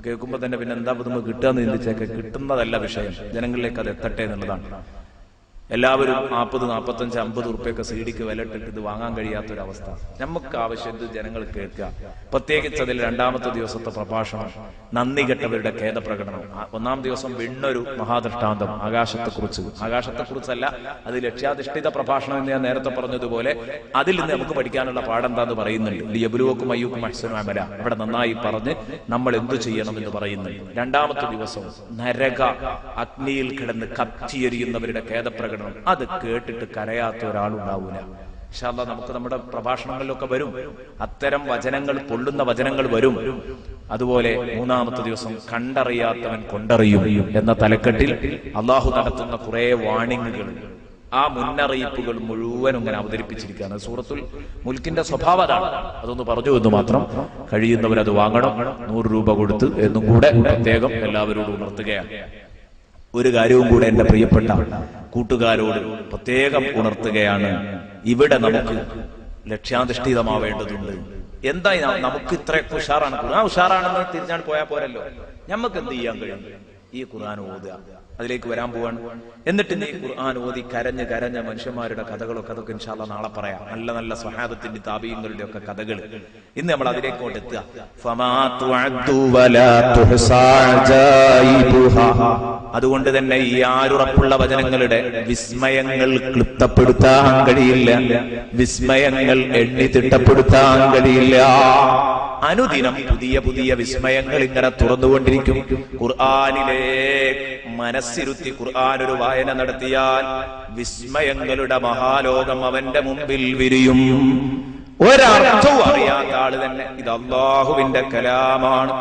കേൾക്കുമ്പോ തന്നെ പിന്നെ എന്താ നമുക്ക് കിട്ടുകയെന്ന് ചിന്തിച്ചേക്കെ, കിട്ടുന്നതല്ല വിഷയം, ജനങ്ങളിലേക്ക് അത് എത്തട്ടെ എന്നുള്ളതാണ്. എല്ലാവരും 40, 45, 50 ഉറുപ്പ്യൊക്കെ CD-ക്ക് വില ഇട്ടിട്ട് ഇത് വാങ്ങാൻ കഴിയാത്തൊരവസ്ഥ. നമുക്ക് ആവശ്യം ഇത് ജനങ്ങൾ കേൾക്കുക. പ്രത്യേകിച്ച് അതിൽ 2ാമത്തെ ദിവസത്തെ പ്രഭാഷണം നന്ദി കെട്ടവരുടെ ഖേദപ്രകടനം. 1-ാം ദിവസം വിണ്ണൊരു മഹാദൃഷ്ടാന്തം ആകാശത്തെക്കുറിച്ചല്ല, അത് ലക്ഷ്യാധിഷ്ഠിത പ്രഭാഷണം എന്ന് ഞാൻ നേരത്തെ പറഞ്ഞതുപോലെ അതിൽ നിന്ന് നമുക്ക് പഠിക്കാനുള്ള പാഠം എന്താന്ന് പറയുന്നുണ്ട്. ലിയബ്ലുവക്കും അയ്യൂക്കും അഹ്സനു അമല, ഇവിടെ നന്നായി പറഞ്ഞ് നമ്മൾ എന്തു ചെയ്യണം എന്ന് പറയുന്നുണ്ട്. 2ാമത്തെ ദിവസം നരക അഗ്നിയിൽ കിടന്ന് കത്തിയെരിയുന്നവരുടെ ഖേദപ്രകടനം. അത് കേട്ടിട്ട് കരയാത്ത ഒരാളുണ്ടാവൂല. ഇൻഷാ അല്ലാഹ് നമുക്ക് നമ്മുടെ പ്രഭാഷണങ്ങളിലൊക്കെ വരും, അത്തരം വചനങ്ങൾ, പൊള്ളുന്ന വചനങ്ങൾ വരും. അതുപോലെ 3ാമത്തെ ദിവസം കണ്ടറിയാത്തവൻ കൊണ്ടറിയും എന്ന തലക്കെട്ടിൽ അള്ളാഹു നടത്തുന്ന കുറെ വാണിങ്ങുകൾ, ആ മുന്നറിയിപ്പുകൾ മുഴുവനും ഇങ്ങനെ അവതരിപ്പിച്ചിരിക്കുകയാണ്. സൂറത്തുൽ മുൽക്കിന്റെ സ്വഭാവം അതാണ്. അതൊന്ന് പറഞ്ഞു എന്ന് മാത്രം. കഴിയുന്നവരത് വാങ്ങണം, 100 രൂപ കൊടുത്ത് എന്നും കൂടെ പ്രത്യേകം എല്ലാവരോടും ഉണർത്തുകയാണ്. ഒരു കാര്യവും കൂടെ എന്റെ പ്രിയപ്പെട്ട കൂട്ടുകാരോട് പ്രത്യേകം ഉണർത്തുകയാണ്. ഇവിടെ നമുക്ക് ലക്ഷ്യാധിഷ്ഠിതമാവേണ്ടതുണ്ട്. എന്താ നമുക്ക് ഇത്രയൊക്കെ ഉഷാറാണ്, ഖുർആൻ ഉഷാറാണെന്ന് തിരിഞ്ഞാൽ പോയാൽ പോരല്ലോ. നമുക്ക് എന്ത് ചെയ്യാൻ കഴിയും? ഈ ഖുർആൻ ഓതുക, അതിലേക്ക് വരാൻ പോവാണ്. എന്നിട്ട് ഈ ഖുർആൻ ഓതി കരഞ്ഞ മനുഷ്യന്മാരുടെ കഥകളൊക്കെ അതൊക്കെ ഇൻഷാ അല്ലാഹ് നാളെ പറയാം. നല്ല നല്ല സ്വഹാബത്തിന്റെ താബീങ്ങളുടെ ഒക്കെ കഥകൾ. ഇന്ന് നമ്മൾ അതിലേക്ക് കൊണ്ട് എത്തുക. ഫമാ തുഅദ്ദു വലാ തുഹ്സാ അജായിബുഹാ അതുകൊണ്ട് തന്നെ ഈ ആരുറപ്പുള്ള വചനങ്ങളുടെ വിസ്മയങ്ങൾ ക്ലിപ്തപ്പെടുത്താൻ കഴിയില്ല, വിസ്മയങ്ങൾ എണ്ണി തിട്ടപ്പെടുത്താൻ കഴിയില്ല. അനുദിനം പുതിയ പുതിയ വിസ്മയങ്ങൾ ഇങ്ങനെ തുറന്നുകൊണ്ടിരിക്കും. ഖുർആനിലെ മനസ്സിരുത്തി ഖുർആൻ ഒരു വായന നടത്തിയാൽ വിസ്മയങ്ങളുടെ മഹാലോകം അവന്റെ മുമ്പിൽ വിരിയും. ഒരർത്ഥവും അറിയാത്ത ആള് തന്നെ ഇത് അല്ലാഹുവിന്റെ കലാമാണ്,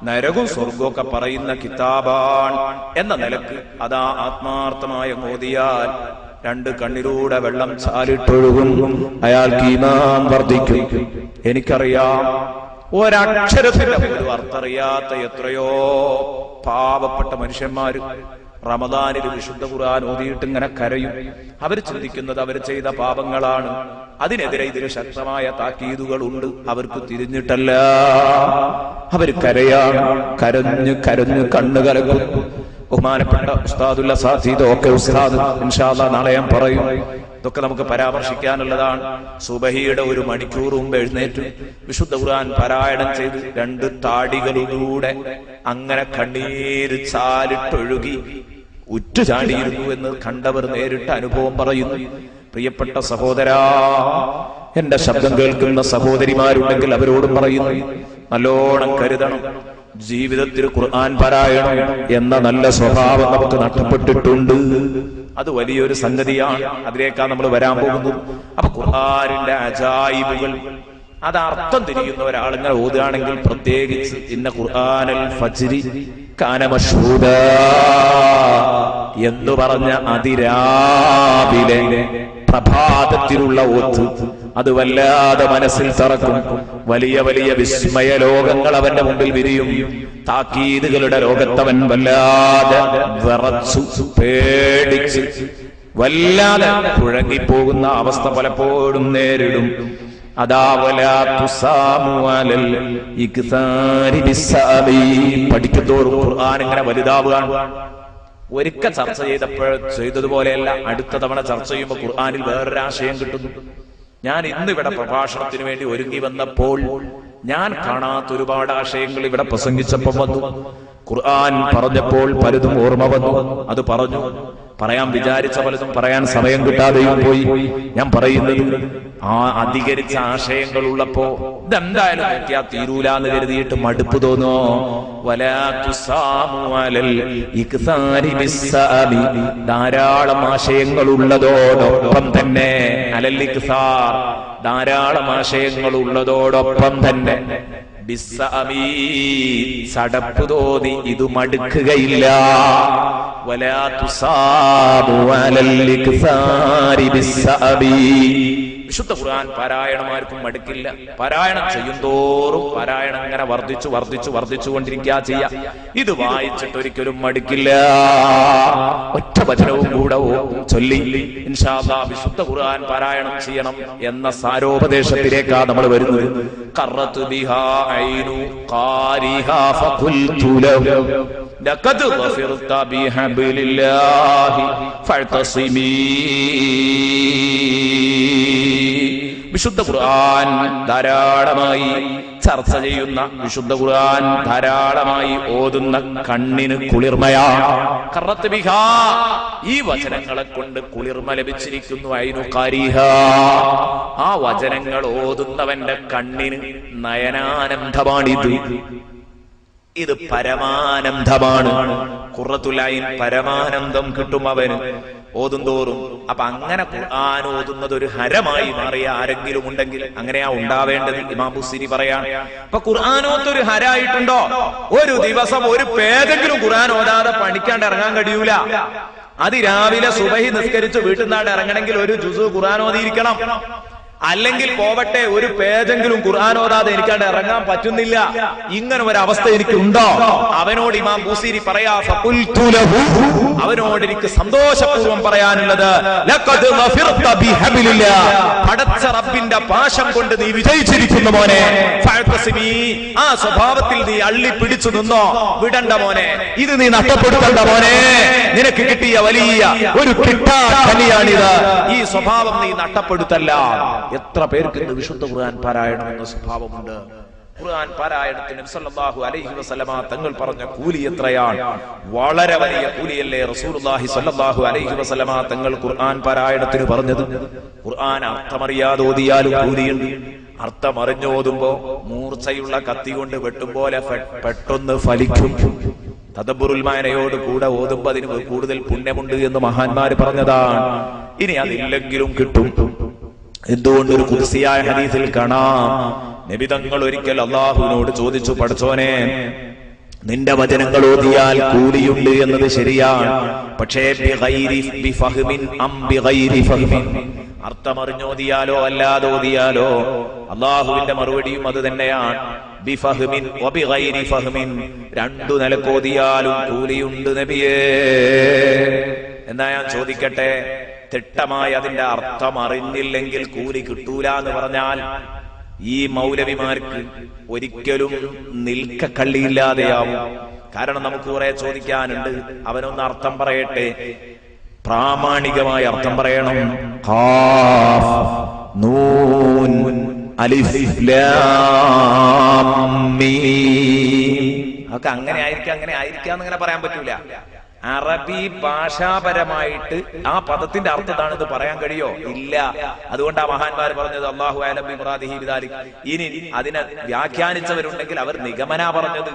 നരകവും സ്വർഗമൊക്കെ പറയുന്ന കിതാബാണ് എന്ന നിലക്ക് അതാ ആത്മാർത്ഥമായ മോദിയാൽ രണ്ട് കണ്ണിലൂടെ വെള്ളം ചാലിട്ടൊഴുകും. അയാൾക്ക് ഈമാൻ വർദ്ധിക്കും. എനിക്കറിയാം ഒരക്ഷരത്തിന്റെ ഒരു അർത്ഥറിയാത്ത എത്രയോ പാവപ്പെട്ട മനുഷ്യന്മാര് റമദാനിൽ വിശുദ്ധ ഖുർആൻ ഓതിയിട്ട് ഇങ്ങനെ കരയും. അവർ ചിന്തിക്കുന്നത് അവർ ചെയ്ത പാപങ്ങളാണ്. അതിനെതിരെ ഇതിന് ശക്തമായ താക്കീതുകളുണ്ട്. അവർക്ക് തിരിഞ്ഞിട്ടല്ല, അവർ കരയാണ്. കരഞ്ഞ് കരഞ്ഞ് കണ്ണു കലക്കും. ബഹുമാനപ്പെട്ട ഉസ്താദുല്ല സാദ് ഒക്കെ ഉസ്താദ് ഇൻഷാ അല്ലാഹ് നാളെ ഞാൻ പറയും. ഇതൊക്കെ നമുക്ക് പരാമർശിക്കാനുള്ളതാണ്. സുബഹിയുടെ 1 മണിക്കൂർ മുമ്പ് എഴുന്നേറ്റ് വിശുദ്ധ ഖുർആൻ പാരായണം ചെയ്ത് 2 താടികളിലൂടെ അങ്ങനെ കണ്ണീര് ചാലിട്ടൊഴുകി ഉറ്റുചാടിയിരുന്നു എന്ന് കണ്ടവർ നേരിട്ട് അനുഭവം പറയുന്നു. പ്രിയപ്പെട്ട സഹോദരാ, എന്റെ ശബ്ദം കേൾക്കുന്ന സഹോദരിമാരുണ്ടെങ്കിൽ അവരോടും പറയുന്നു, നല്ലോണം കരുതണം. ജീവിതത്തിൽ ഖുർആൻ പാരായണം എന്ന നല്ല സ്വഭാവം നമുക്ക് നഷ്ടപ്പെട്ടിട്ടുണ്ട്. അത് വലിയൊരു സംഗതിയാണ്. അതിലേക്കാണ് നമ്മൾ വരാൻ പോകുന്നത്. അപ്പൊ ഖുർആനിന്റെ അജായിബുകൾ അത് അർത്ഥം തിരിയുന്ന ഒരാളിങ്ങനെ ഓതുകയാണെങ്കിൽ പ്രത്യേകിച്ച് ഇന്ന ഖുർആനൽ ഫജ്രി കാന മശ്ഹൂദാ എന്ന് പറഞ്ഞ അതിരാവിലെ പ്രഭാതത്തിലുള്ള ഓത്ത് അത് വല്ലാതെ മനസ്സിൽ തറക്കും. വലിയ വലിയ വിസ്മയ ലോകങ്ങൾ അവന്റെ മുമ്പിൽ വിരിയും. താക്കീതുകളുടെ ലോകത്തവൻ വല്ലാതെ വിറച്ചു പേടിച്ച് വല്ലാതെ കുഴങ്ങിപ്പോകുന്ന അവസ്ഥ പലപ്പോഴും നേരിടും. പഠിക്കുന്തോറും ഖുർആൻ ഇങ്ങനെ വലുതാവുകയാണ്. ഒരിക്കൽ ചർച്ച ചെയ്തതുപോലെയല്ല, അടുത്ത തവണ ചർച്ച ചെയ്യുമ്പോൾ ഖുർആനിൽ വേറൊരാശയം കിട്ടുന്നു. ഞാൻ ഇന്നിവിടെ പ്രഭാഷണത്തിന് വേണ്ടി ഒരുങ്ങി വന്നപ്പോൾ ഞാൻ കാണാത്ത ഒരുപാട് ആശയങ്ങൾ ഇവിടെ പ്രസംഗിച്ചപ്പം വന്നു. ഖുർആൻ പറഞ്ഞപ്പോൾ പലതും ഓർമ്മ വന്നു. അത് പറഞ്ഞു. പറയാൻ വിചാരിച്ച പലതും പറയാൻ സമയം കിട്ടാതെയും പോയി. ഞാൻ പറയുന്നത് ആ അധികരിച്ച ആശയങ്ങൾ ഉള്ളപ്പോ ഇതെന്തായാലും നോക്കിയാ തീരൂല എന്ന് കരുതിയിട്ട് മടുപ്പ് തോന്നോ? ധാരാളം ആശയങ്ങൾ ഉള്ളതോടൊപ്പം തന്നെ ധാരാളം ആശയങ്ങൾ ഉള്ളതോടൊപ്പം തന്നെ ചടപ്പ് തോന്നി ഇത് മടുക്കുകയില്ല. വിശുദ്ധ ഖുർആൻ പാരായണമാർക്കും മടുക്കില്ല. പാരായണം ചെയ്യുന്തോറും പാരായണം ഇങ്ങനെ വർദ്ധിച്ചുകൊണ്ടിരിക്കുക ചെയ്യാം. ഇത് വായിച്ചിട്ട് ഒരിക്കലും മടുക്കില്ല. ഒറ്റ വചനവും കൂടെ ചൊല്ലി ഇൻഷാ അല്ലാഹ് വിശുദ്ധ ഖുർആൻ പാരായണം ചെയ്യണം എന്ന സാരോപദേശത്തിലേക്കാണ് നമ്മൾ വരുന്നത്. ഖറത്ത് ബിഹാ ഐനു ഖാരിഹാ ഫഖുൽതു ലഹു ലഖദ് ഗഫിർത ബിഹബ്ലില്ലാഹി ഫഅതസിമീ. വിശുദ്ധ ഖുർആൻ ധാരാളമായി ചർച്ച ചെയ്യുന്ന, വിശുദ്ധ ഖുർആൻ ധാരാളമായി ഓതുന്ന കണ്ണിന് കുളിർമയാ. ഖറത്ത് ബിഹാ, ഈ വചനങ്ങളെ കൊണ്ട് കുളിർമ ലഭിച്ചിരിക്കുന്നു. ഐനു ഖാരിഹാ, ആ വചനങ്ങൾ ഓതുന്നവന്റെ കണ്ണിന് നയനാനന്ദമാണിത്. ഇത് പരമാനന്ദമാണ്. ഖുറത്തുൽ ഐൻ, പരമാനന്ദം കിട്ടും അവന് ഓതുന്തോറും. അപ്പൊ അങ്ങനെ ഖുർആൻ ഓതുന്നത് ഒരു ഹരമായി മാറിയ ആരെങ്കിലും ഉണ്ടെങ്കിൽ അങ്ങനെയാ ഉണ്ടാവേണ്ടത്. ഇമാം ബുസ്സീരി പറയാണ്, അപ്പൊ ഖുർആനോത്ത് ഒരു ഹരായിട്ടുണ്ടോ? ഒരു ദിവസം ഒരു പേരെങ്കിലും ഖുർആൻ ഓതാതെ പണിക്കാണ്ട് ഇറങ്ങാൻ കഴിയൂല. അതിരാവിലെ സുബഹി നിസ്കരിച്ച് വീട്ടിൽ നിന്നാണ്ട് ഇറങ്ങണമെങ്കിൽ ഒരു ജുസു ഖുർആൻ ഓതിയിരിക്കണം. അല്ലെങ്കിൽ പോവട്ടെ ഒരു പേജെങ്കിലും ഖുർആൻ ഓതാതെ എനിക്കാണ്ട് ഇറങ്ങാൻ പറ്റുന്നില്ല. ഇങ്ങനെ ഒരു അവസ്ഥ എനിക്കുണ്ടോ? അവനോട് ഇമാം ബൂസീരി പറയാ, ഫഖുൽതു ലഹു, അവനോട് എനിക്ക് സന്തോഷപൂർവ്വം പറയാനുള്ളത്, ലഖദ് ഗഫിർത ബിഹബ്ലില്ലാഹ്, പടച്ച റബ്ബിന്റെ പാശം കൊണ്ട് നീ വിജയിച്ചിരിക്കുന്നു മോനെ. ഫഅതസിമി, ആ സ്വഭാവത്തിൽ നീ അള്ളി പിടിച്ചു നിന്നോ, വിടണ്ട മോനെ. ഇത് നീ നഷ്ടപ്പെടുത്തണ്ട മോനെ. നിനക്ക് കിട്ടിയ വലിയ ഒരു കിട്ടാക്കനിയാണിത്. ഈ സ്വഭാവം നീ നഷ്ടപ്പെടുത്തല്ല. എത്ര പേർക്ക് വിശുദ്ധ ഖുർആൻ പാരായണം എന്ന സ്വഭാവമുണ്ട്? ഖുർആൻ പാരായണത്തിന് നബി സല്ലല്ലാഹു അലൈഹി വസല്ലമ തങ്ങൾ പറഞ്ഞ കൂലി എത്രയാണ്? വളരെ വലിയ കൂലിയല്ലേ റസൂലുള്ളാഹി സല്ലല്ലാഹു അലൈഹി വസല്ലമ തങ്ങൾ ഖുർആൻ പാരായണത്തിന് പറഞ്ഞത്. ഖുർആൻ അർത്ഥമറിയാതെ ഓതിയാലും കൂലിയുണ്ട്. അർത്ഥമറിഞ്ഞോതുമ്പോ മൂർച്ചയുള്ള കത്തി കൊണ്ട് വെട്ടുമ്പോലെ പെട്ടെന്ന് ഫലിക്കും. തദബ്ബുറുൽ മാനയോട് കൂടെ ഓതുമ്പോ അതിന് കൂടുതൽ പുണ്യമുണ്ട് എന്ന് മഹാന്മാര് പറഞ്ഞതാണ്. ഇനി അതില്ലെങ്കിലും കിട്ടും. എന്തുകൊണ്ട്? ഒരു ഖുദ്സിയായ ഹദീസിൽ കാണാം, നബി തങ്ങൾ ഒരിക്കൽ അല്ലാഹുവിനോട് ചോദിച്ചു, പടച്ചോനെ, നിന്റെ വചനങ്ങൾ ഓതിയാൽ കൂലിയുണ്ട് എന്നത് ശരിയാണ്, പക്ഷേ അർത്ഥമറിഞ്ഞോതിയാലോ അല്ലാതെ ഓതിയാലോ? അള്ളാഹുവിന്റെ മറുപടിയും അത് തന്നെയാണ്, ബിഫഹ്മിൻ വബിഗൈരി ഫഹ്മിൻ, രണ്ടു നിലക്കോതിയാലും കൂലിയുണ്ട് നബിയേ. എന്നാ ഞാൻ ചോദിക്കട്ടെ, തിട്ടമായി അതിന്റെ അർത്ഥം അറിഞ്ഞില്ലെങ്കിൽ കൂലി കിട്ടൂല എന്ന് പറഞ്ഞാൽ ഈ മൗലവിമാർക്ക് ഒരിക്കലും നിൽക്കക്കള്ളിയില്ലാതെയാവും. കാരണം നമുക്ക് കുറെ ചോദിക്കാനുണ്ട്. അവനൊന്ന് അർത്ഥം പറയട്ടെ, പ്രാമാണികമായ അർത്ഥം പറയണം. ഖാഫ് നൂൻ അലിഫ് ലാം മീം. ഒക്കെ അങ്ങനെ ആയിരിക്കാം എന്നിങ്ങനെ പറയാൻ പറ്റൂല. അറബി ഭാഷാപരമായിട്ട് ആ പദത്തിന്റെ അർത്ഥത്താണ് ഇത് പറയാൻ കഴിയോ? ഇല്ല. അതുകൊണ്ട് ആ മഹാന്മാർ പറഞ്ഞത് അല്ലാഹു അഅലം ബിമുറാദിഹി ബിദാലിക്. ഇനി അതിനെ വ്യാഖ്യാനിച്ചവരുണ്ടെങ്കിൽ അവർ നിഗമനാ പറഞ്ഞത്,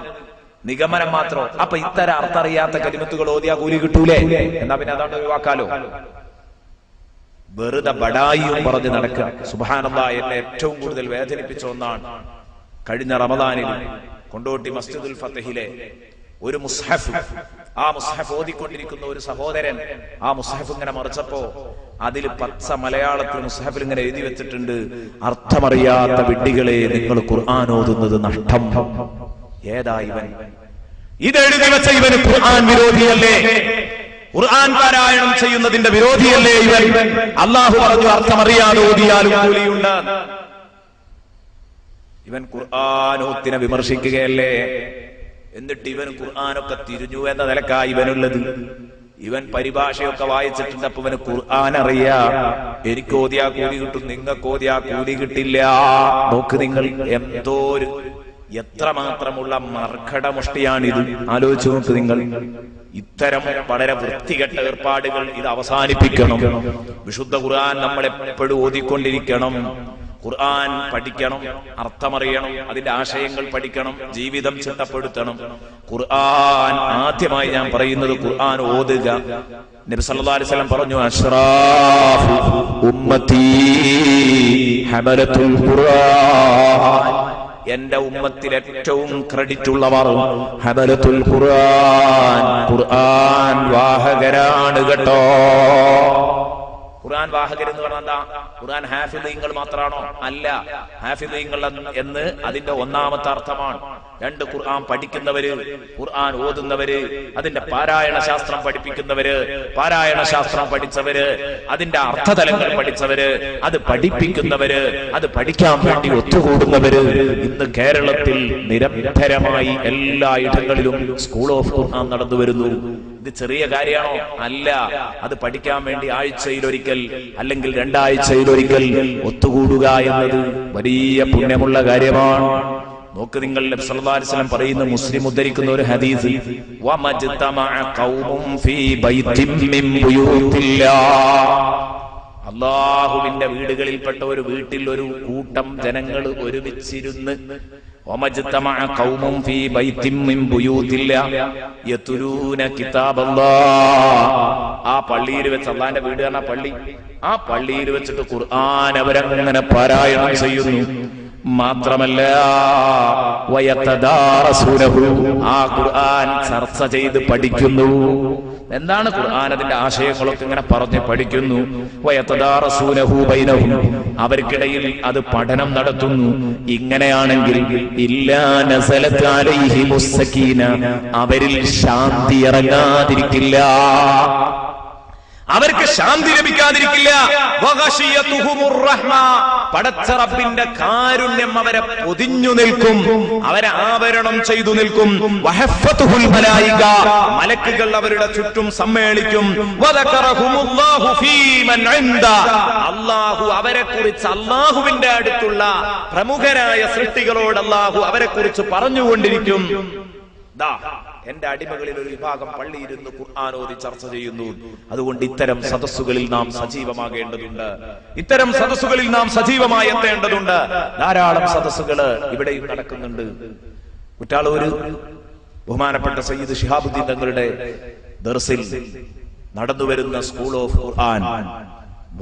നിഗമനം മാത്രം. അപ്പൊ ഇത്തരം അർത്ഥറിയാത്ത കലിമത്തുകൾ ഓതിയാ കൂലി കിട്ടൂലേ? എന്നാ പിന്നെ അതാണ് ഒഴിവാക്കാലോ. വെറുതെ ബടായിയും പറഞ്ഞ് നടക്കുക. സുബ്ഹാനല്ലാഹ്, എന്നെ ഏറ്റവും കൂടുതൽ വേദനിപ്പിച്ച ഒന്നാണ് കഴിഞ്ഞ റമദാനിൽ കൊണ്ടോട്ടി മസ്ജിദുൽ ഫതഹിലെ ഒരു മുസ്ഹഫ്, ആ മുസ്ഹഫ് ഓതിക്കൊണ്ടിരിക്കുന്ന ഒരു സഹോദരൻ ആ മുസ്ഹഫ് ഇങ്ങനെ മറിച്ചപ്പോ അതിൽ പച്ച മലയാളത്തിൽ മുസ്ഹഫിൽ ഇങ്ങനെ എഴുതി വെച്ചിട്ടുണ്ട്, അർത്ഥമറിയാത്ത വിഡ്ഢികളെ, നിങ്ങൾ ഖുർആൻ ഓതുന്നത് നഷ്ടം. ഏതാ ഇവൻ? ഇതെഴുതി വെച്ച ഇവന് ഖുർആൻ വിരോധിയല്ലേ? ഖുർആൻ പാരായണം ചെയ്യുന്നതിന്റെ വിരോധിയല്ലേ ഇവൻ? അല്ലാഹു പറഞ്ഞു അർത്ഥമറിയാതെ ഓതിയാലും കൂലിയുണ്ട്. ഇവൻ ഖുർആനോത്തിനെ വിമർശിക്കുകയല്ലേ? എന്നിട്ട് ഇവൻ ഖുർആനൊക്കെ തിരിഞ്ഞു എന്ന നിലക്കാ ഇവനുള്ളത്. ഇവൻ പരിഭാഷയൊക്കെ വായിച്ചിട്ടുണ്ട്. അപ്പൊ ഇവന് ഖുർആൻ അറിയാ. എനിക്ക് ഓതിയാ കൂലി കിട്ടും, നിങ്ങൾക്ക് ഓതിയാ കൂലി കിട്ടില്ല. നോക്ക് നിങ്ങൾ, എത്രമാത്രമുള്ള മർക്കടമുഷ്ടിയാണിത്. ആലോചിച്ചു നോക്ക് നിങ്ങൾ. ഇത്തരം വളരെ വൃത്തികെട്ട ഏർപ്പാടുകൾ ഇത് അവസാനിപ്പിക്കണം. വിശുദ്ധ ഖുർആൻ നമ്മൾ എപ്പോഴും ഓതിക്കൊണ്ടിരിക്കണം. ഖുർആൻ പഠിക്കണം, അർത്ഥമറിയണം, അതിന്റെ ആശയങ്ങൾ പഠിക്കണം, ജീവിതം ചിട്ടപ്പെടുത്തണം. ഖുർആൻ ആദ്യമായി ഞാൻ പറയുന്നത് ഖുർആൻ ഓതുക. നബി സല്ലല്ലാഹു അലൈഹി വസല്ലം പറഞ്ഞു, അശ്റാഫു ഉമ്മത്തി ഹമലത്തുൽ ഖുർആൻ, എന്റെ ഉമ്മത്തിൽ ഏറ്റവും ക്രെഡിറ്റ് ഉള്ളവർ ഹമലത്തുൽ ഖുർആൻ, ഖുർആൻ വാഹകരാണ് കേട്ടോ. ഖുർആൻ വാഹകർ എന്ന് പറഞ്ഞാൽ എന്താ? ഖുർആൻ ഹാഫിളീങ്ങൾ മാത്രമാണോ? അല്ല. ഹാഫിളീങ്ങൾ എന്ന് അതിന്റെ ഒന്നാമത്തെ അർത്ഥമാണ്. രണ്ട്, ഖുർആൻ പഠിക്കുന്നവര്, ഖുർആൻ ഓതുന്നവര്, അതിന്റെ പാരായണ ശാസ്ത്രം പഠിപ്പിക്കുന്നവര്, പാരായണ ശാസ്ത്രം പഠിച്ചവര്, അതിന്റെ അർത്ഥതലങ്ങൾ പഠിച്ചവര്, അത് പഠിപ്പിക്കുന്നവര്, അത് പഠിക്കാൻ വേണ്ടി ഒത്തുകൂടുന്നവര്. ഇന്ന് കേരളത്തിൽ നിരന്തരമായി എല്ലാ ഇടങ്ങളിലും സ്കൂൾ ഓഫ് ഖുർആൻ നടന്നു വരുന്നു. ഇത് ചെറിയ കാര്യമാണോ? അല്ല. അത് പഠിക്കാൻ വേണ്ടി ആഴ്ചയിലൊരിക്കൽ അല്ലെങ്കിൽ 2 ആഴ്ചയിലൊരിക്കൽ ഒത്തുകൂടുക എന്നത് വലിയ പുണ്യമുള്ള കാര്യമാണ്. നോക്ക് നിങ്ങൾ, നബി സല്ലല്ലാഹു അലൈഹി വസല്ലം പറയുന്ന, മുസ്ലിം ഉദ്ധരിക്കുന്ന ഒരു ഹദീസ്, വമജ്തമഅ ഖൗമുൻ ഫീ ബൈത്തിൻ മിൻ ബുയൂത്തില്ലാഹ്, അല്ലാഹുവിന്റെ വീടുകളിൽപ്പെട്ട ഒരു വീട്ടിൽ ഒരു കൂട്ടം ജനങ്ങൾ ഒരുമിച്ചിരുന്ന്, വമജ്തമഅ ഖൗമുൻ ഫീ ബൈത്തിൻ മിൻ ബുയൂത്തില്ലാഹ് യത്ലൂന കിതാബല്ലാഹ്, ആ പള്ളിയിൽ വെച്ച്, അല്ലാഹുവിന്റെ വീട് എന്ന പള്ളി, ആ പള്ളിയിൽ വെച്ചിട്ട് ഖുർആൻ അവരങ്ങനെ പാരായണം ചെയ്യുന്നു. മാത്രമല്ല വയതദാറസൂനഹു, ആ ഖുർആൻ ചർച്ച ചെയ്ത് പഠിക്കുന്നു. എന്താണ് ഖുർആൻ? അതിന്റെ ആശയങ്ങളൊക്കെ ഇങ്ങനെ പറഞ്ഞ് പഠിക്കുന്നു. വയതദാറസൂനഹു ബൈനഹും, അവർക്കിടയിൽ അത് പഠനം നടത്തുന്നു. ഇങ്ങനെയാണെങ്കിൽ ഇല്ലാ നസലത് അലൈഹിമുസ് സകീന, അവരിൽ ശാന്തി ഇറങ്ങാതിരിക്കില്ല. അവർക്ക് ശാന്തി ലഭിക്കാതിരിക്കില്ല. പടച്ച റബ്ബിന്റെ കാരുണ്യം അവരെ പൊതിഞ്ഞു നിൽക്കും, അവരെ ആവരണം ചെയ്തു നിൽക്കും. മലക്കുകൾ അവരുടെ ചുറ്റും സമ്മേളിക്കും. അല്ലാഹു അവരെ കുറിച്ച്, അല്ലാഹുവിന്റെ അടുത്തുള്ള പ്രമുഖരായ സൃഷ്ടികളോട് അല്ലാഹു അവരെ കുറിച്ച് പറഞ്ഞുകൊണ്ടിരിക്കും. എന്റെ അടിമകളിൽ ഒരു വിഭാഗം പള്ളിയിരുന്ന് ഖുർആൻ ഓതി ചർച്ച ചെയ്യുന്നു. അതുകൊണ്ട് ഇത്തരം സദസ്സുകളിൽ നാം സജീവമാകേണ്ടതുണ്ട്, ഇത്തരം സദസ്സുകളിൽ നാം സജീവമായി എത്തേണ്ടതുണ്ട്. ധാരാളം സദസ്സുകള് ഇവിടെയും നടക്കുന്നുണ്ട്. കുറ്റാളൂര് ബഹുമാനപ്പെട്ട സയ്യിദ് ശിഹാബുദ്ദീൻ തങ്ങളുടെ ദർസിൽ നടന്നുവരുന്ന സ്കൂൾ ഓഫ് ഖുർആൻ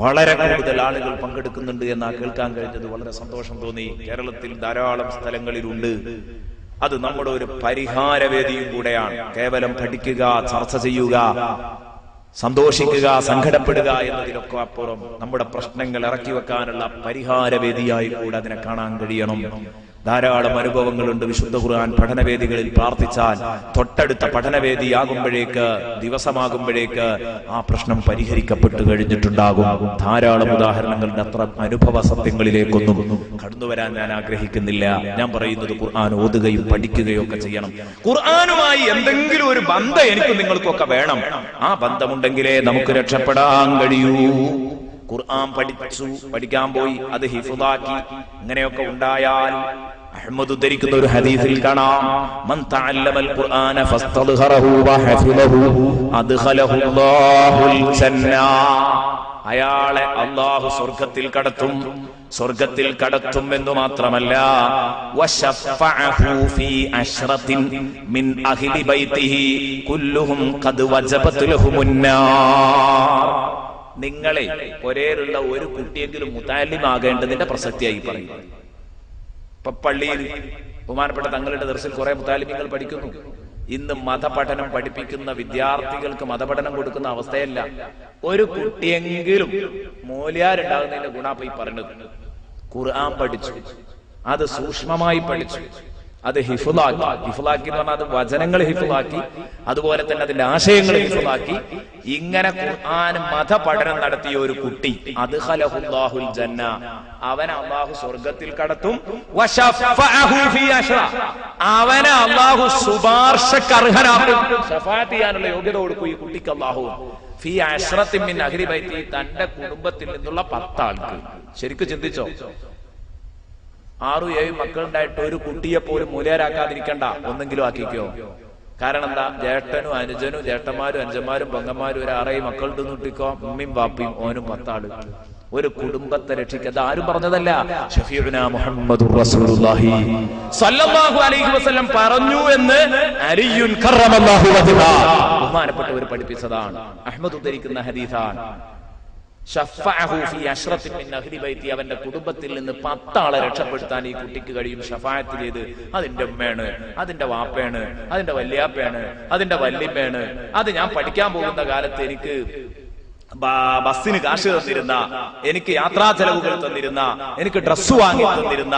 വളരെ കൂടുതൽ ആളുകൾ പങ്കെടുക്കുന്നുണ്ട് എന്നാ കേൾക്കാൻ കഴിഞ്ഞത് വളരെ സന്തോഷം തോന്നി. കേരളത്തിൽ ധാരാളം സ്ഥലങ്ങളിലുണ്ട്. അത് നമ്മുടെ ഒരു പരിഹാരവേദിയും കൂടെയാണ്. കേവലം പഠിക്കുക, ചർച്ച ചെയ്യുക, സന്തോഷിക്കുക, സങ്കടപ്പെടുക എന്നതിനൊക്കെ അപ്പുറം നമ്മുടെ പ്രശ്നങ്ങൾ ഇറക്കി വെക്കാനുള്ള പരിഹാരവേദിയായി കൂടെ അതിനെ കാണാൻ കഴിയണം. ധാരാളം അനുഭവങ്ങളുണ്ട്. വിശുദ്ധ ഖുർആൻ പഠനവേദികളിൽ പ്രാർത്ഥിച്ചാൽ തൊട്ടടുത്ത പഠനവേദിയാകുമ്പോഴേക്ക്, ദിവസമാകുമ്പോഴേക്ക് ആ പ്രശ്നം പരിഹരിക്കപ്പെട്ടു കഴിഞ്ഞിട്ടുണ്ടാകും. ധാരാളം ഉദാഹരണങ്ങളുടെ അത്ര അനുഭവ സത്യങ്ങളിലേക്കൊന്നും കടന്നുവരാൻ ഞാൻ ആഗ്രഹിക്കുന്നില്ല. ഞാൻ പറയുന്നത് ഖുർആൻ ഓതുകയും പഠിക്കുകയും ഒക്കെ ചെയ്യണം. ഖുർആനുമായി എന്തെങ്കിലും ഒരു ബന്ധം എനിക്കും നിങ്ങൾക്കൊക്കെ വേണം. ആ ബന്ധമുണ്ടെങ്കിലേ നമുക്ക് രക്ഷപ്പെടാൻ കഴിയൂ. ഖുർആൻ പഠിച്ചു, പഠിക്കാൻ പോയി, അത് ഹിഫ്ളാക്കി, ഇങ്ങനെയൊക്കെ ഉണ്ടായാൽ അഹ്മദ് ഉദ്ധരിക്കുന്ന ഒരു ഹദീസിൽ കാണാം, മൻ തഅല്ലമൽ ഖുർആന ഫസ്തദ്ഹറഹു വഹഫിളഹു അദ്ഖലഹുല്ലാഹുൽ ജന്ന. അയാളെ അല്ലാഹു സ്വർഗ്ഗത്തിൽ കടത്തും എന്ന് മാത്രമല്ല, വശഫഅഹു ഫീ അശ്റത്തിൻ മിൻ അഹ്ലി ബൈതിഹി കുല്ലുഹും ഖദ് വജബത് ലഹുമുന്നാർ. നിങ്ങളെ ഒരേലുള്ള ഒരു കുട്ടിയെങ്കിലും മുതാലിമാകേണ്ടതിന്റെ പ്രസക്തിയായി പറയും. ഇപ്പൊ പള്ളിയിൽ ബഹുമാനപ്പെട്ട തങ്ങളുടെ ദർസിൽ കുറെ മുതാലിമികൾ പഠിക്കുന്നു. ഇന്ന് മതപഠനം പഠിപ്പിക്കുന്ന വിദ്യാർത്ഥികൾക്ക് മതപഠനം കൊടുക്കുന്ന അവസ്ഥയല്ല. ഒരു കുട്ടിയെങ്കിലും മൂല്യാരുണ്ടാകുന്നതിന്റെ ഗുണാപ്പ ഈ പറഞ്ഞത്. ഖുർആൻ പഠിച്ചു, അത് സൂക്ഷ്മമായി പഠിച്ചു, അത് ഹിഫ്ളാക്കി എന്ന് പറഞ്ഞാൽ അത് വചനങ്ങൾ ഹിഫ്ളാക്കി, അതുപോലെ തന്നെ അതിന്റെ ആശയങ്ങൾ ഹിഫ്ളാക്കി. ഇങ്ങനെ ഖുർആൻ മതപഠനം നടത്തിയ ഒരു കുട്ടി അദ്ഖലഹുല്ലാഹുൽ ജന്ന, അവനെ അല്ലാഹു സ്വർഗ്ഗത്തിൽ കടത്തും. വശഫഅഹു ഫീ അശ്റ, അവനെ അല്ലാഹു ശുപാർശക്ക് അർഹനാക്കും. ശഫാഅത്ത് ചെയ്യാനുള്ള യോഗ്യത കൊടുക്കും ഈ കുട്ടിക്ക് അല്ലാഹു. ഫീ അശ്റത്തിൻ മിൻ അഹ്ലി ബൈതി, തന്റെ കുടുംബത്തിൽ നിന്നുള്ള 10 ആൾക്ക്. ശരിക്കും ചിന്തിച്ചോ, 6-7 മക്കളുണ്ടായിട്ട് ഒരു കുട്ടിയെ പോലും മൂല്യരാക്കാതിരിക്കണ്ട, ഒന്നെങ്കിലും ആക്കിക്കോ. കാരണം എന്താ, ജ്യേഷ്ഠനും അനുജനും ജ്യേഷ്ഠന്മാരും അനുജന്മാരും പെങ്ങന്മാരും ഒരു 6 മക്കളുടെ കുട്ടിക്കോ, ഉമ്മയും ബാപ്പയും ഓനും 10 ആള്. ഒരു കുടുംബത്തെ രക്ഷിക്കുക ആരും പറഞ്ഞതല്ല, ഷഫീഉനാ മുഹമ്മദുർ റസൂലുള്ളാഹി സ്വല്ലല്ലാഹു അലൈഹി വസല്ലം പറഞ്ഞു എന്ന് അലിയുൻ കറമല്ലാഹു വജ്ഹ ബഹുമാനപ്പെട്ടവർ പഠിപ്പിച്ചതാണ്. അഹ്മദ് ഉദ്ധരിക്കുന്ന ഹദീസാണ്. അവന്റെ കുടുംബത്തിൽ നിന്ന് 10 ആളെ രക്ഷപ്പെടുത്താൻ ഈ കുട്ടിക്ക് കഴിയും. ഷഫാഅത്ത് ചെയ്ത് അതിന്റെ ഉമ്മയാണ്, അതിന്റെ വാപ്പയാണ്, അതിന്റെ വല്യാപ്പയാണ്, അതിന്റെ വല്യമ്മയാണ്, അത് ഞാൻ പഠിക്കാൻ പോകുന്ന കാലത്ത് എനിക്ക് ബസ്സിന് കാശ് തന്നിരുന്ന, എനിക്ക് യാത്രാ ചെലവുകൾ തന്നിരുന്ന, എനിക്ക് ഡ്രസ്സ് വാങ്ങി തന്നിരുന്ന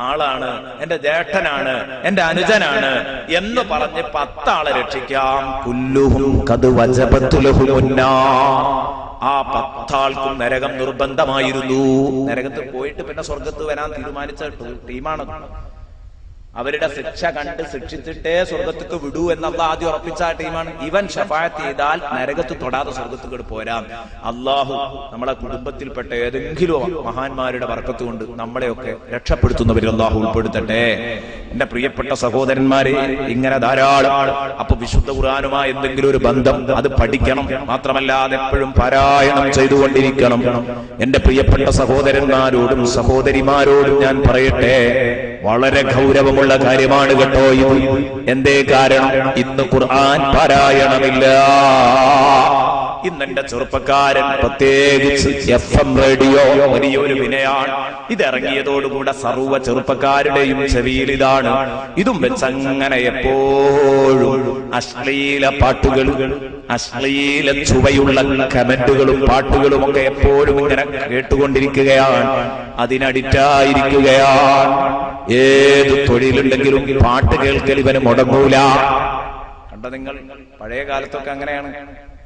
ആളാണ്, എന്റെ ജ്യേഷ്ഠനാണ്, എന്റെ അനുജനാണ് എന്ന് പറഞ്ഞ് 10 ആളെ രക്ഷിക്കാം. കുല്ലുഹും ഖദ് വജബതു ലഹുമുന്നാർ. ആ 10 ആൾക്കും നരകം നിർബന്ധമായിരുന്നു. നരകത്തിൽ പോയിട്ട് പിന്നെ സ്വർഗത്ത് വരാൻ തീരുമാനിച്ച ടീമാണ്. അവരുടെ ശിക്ഷ കണ്ട് ശിക്ഷിച്ചിട്ടേ സ്വർഗത്തേക്ക് വിടൂ എന്നുള്ള ആദ്യം ഉറപ്പിച്ച ടീമാണ്. ഇവൻ ശഫാഅത്ത് ചെയ്താൽ നരകത്ത് തൊടാതെ സ്വർഗത്തേക്ക് പോരാം. അള്ളാഹു നമ്മളെ കുടുംബത്തിൽപ്പെട്ട ഏതെങ്കിലും മഹാന്മാരുടെ ബർക്കത്ത് കൊണ്ട് നമ്മളെയൊക്കെ രക്ഷപ്പെടുത്തുന്നവരിൽ അള്ളാഹു ഉൾപ്പെടുത്തട്ടെ. എന്റെ പ്രിയപ്പെട്ട സഹോദരന്മാരെ, ഇങ്ങനെ ധാരാളം. അപ്പൊ വിശുദ്ധ ഖുർആനുമായി എന്തെങ്കിലും ഒരു ബന്ധം, അത് പഠിക്കണം. മാത്രമല്ല അതെപ്പോഴും പാരായണം ചെയ്തുകൊണ്ടിരിക്കണം. എന്റെ പ്രിയപ്പെട്ട സഹോദരന്മാരോടും സഹോദരിമാരോടും ഞാൻ പറയട്ടെ, വളരെ ഗൗരവമുള്ള കാര്യമാണ് കേട്ടോ ഇത്. എന്തേ കാരണം? ഇന്ന് ഖുർആൻ പാരായണമില്ല. ഇന്ന് എന്റെ ചെറുപ്പക്കാരൻ, പ്രത്യേകിച്ച് FM റേഡിയോ വലിയൊരു വിനയാണ്. ഇതിറങ്ങിയതോടുകൂടെ സർവ്വ ചെറുപ്പക്കാരുടെയും ചെവിയിൽ ഇതാണ്. ഇതും വെച്ചങ്ങനെ എപ്പോഴും അശ്ലീല പാട്ടുകൾ, അശ്ലീല ചുവയുള്ള കമന്റുകളും പാട്ടുകളും ഒക്കെ എപ്പോഴും ഇങ്ങനെ കേട്ടുകൊണ്ടിരിക്കുകയാണ്. അതിനഡിക്റ്റായിരിക്കുകയാണ്. ഏത് തൊഴിലുണ്ടെങ്കിലും പാട്ട് കേൾക്കൽ ഇവന് മുടങ്ങൂല. കണ്ട നിങ്ങൾ, പഴയ കാലത്തൊക്കെ അങ്ങനെയാണ്.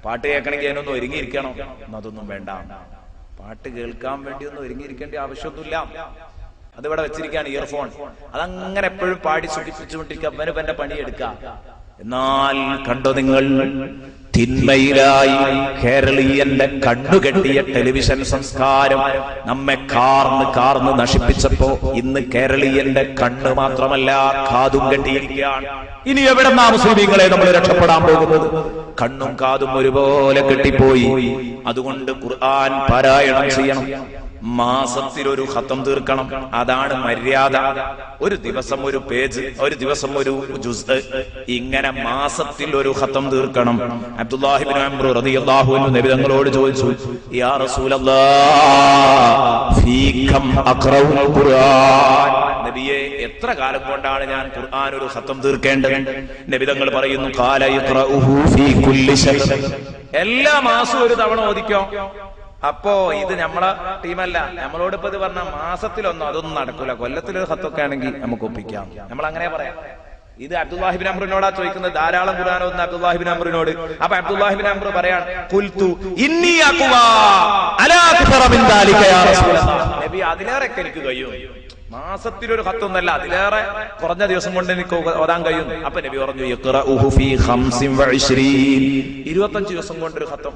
പാട്ട് കേൾക്കണമെങ്കിൽ അതിനൊന്നും ഒരുങ്ങിയിരിക്കണം, അതൊന്നും വേണ്ട. പാട്ട് കേൾക്കാൻ വേണ്ടി ഒന്നും ഒരുങ്ങിയിരിക്കേണ്ട ആവശ്യമൊന്നുമില്ല. അതിവിടെ വെച്ചിരിക്കുകയാണ് ഇയർഫോൺ, അതങ്ങനെ എപ്പോഴും പാടി സുഖിപ്പിച്ചുകൊണ്ടിരിക്കുക, അവന് പണിയെടുക്കാം. എന്നാൽ കണ്ടോ നിങ്ങൾ, തിന്മയിലായി കേരളീയന്റെ കണ്ണുകെട്ടിയ ടെലിവിഷൻ സംസ്കാരം നമ്മെ കാർന്ന് നശിപ്പിച്ചപ്പോ ഇന്ന് കേരളീയന്റെ കണ്ണ് മാത്രമല്ല കാതും കെട്ടിയിരിക്കുകയാണ്. ഇനി എവിടെന്നാ മുസ്ലിമീങ്ങളെ നമ്മൾ രക്ഷപ്പെടാൻ പോകുന്നത്? കണ്ണും കാതും ഒരുപോലെ കെട്ടിപ്പോയി. അതുകൊണ്ട് ഖുർആൻ പാരായണം ചെയ്യണം, മാസത്തിൽ ഒരു ഖത്തം തീർക്കണം, അതാണ് മര്യാദ. ഒരു ദിവസം ഒരു പേജ്, ഒരു ദിവസം ഒരു ജുസ്, ഇങ്ങനെ മാസത്തിൽ ഒരു ഖത്തം തീർക്കണം. അബ്ദുല്ലാഹി ഇബ്നു അംർ റളിയല്ലാഹു അൻഹു നബി തങ്ങളോട് ചോദിച്ചു, യാ റസൂലല്ലാഹ് ഫീകം അഖറഉൽ ഖുർആൻ, നബിയെ എത്ര കാലം കൊണ്ടാണ് ഞാൻ ഖുർആൻ ഒരു ഖത്തം തീർക്കേണ്ടത്? നബി തങ്ങൾ പറയുന്നു, ഖാല യഖറഉഹു ഫീ കുല്ലി ശഹ്ർ, എല്ലാ മാസവും ഒരു തവണ ഓദിക്കോ. അപ്പോ ഇത് നമ്മളെ ടീമല്ല, നമ്മളോട് ഇപ്പൊ ഇത് പറഞ്ഞ മാസത്തിലൊന്നും അതൊന്നും നടക്കൂല, കൊല്ലത്തിലൊരു ഖത്തൊക്കെ ആണെങ്കിൽ നമുക്ക് ഒപ്പിക്കാം, നമ്മൾ അങ്ങനെ പറയാം. ഇത് അബ്ദുല്ലാഹി ഇബ്നു അംറിനോടാ ചോദിക്കുന്നത്, ധാരാളം ഖുർആൻ ഓതുന്ന അബ്ദുല്ലാഹി ഇബ്നു അംറിനോട്. അപ്പൊ അബ്ദുല്ലാഹി ഇബ്നു അംർ പറയാണ്, ഖുൽതു ഇന്നി അഖ്വാ അലാ അക്സറ മിൻ ദാലിക യാ റസൂലല്ലാഹ്, നബി അതിലേറെ എനിക്ക് കഴിയും, മാസത്തിലൊരു ഖത്തൊന്നല്ല, അതിലേറെ കുറഞ്ഞ ദിവസം കൊണ്ട് എനിക്ക് ഓതാൻ കഴിയും. അപ്പൊ നബി പറഞ്ഞു, യഖറഉഹു ഫീ 25 ദിവസം കൊണ്ടൊരു ഖത്തം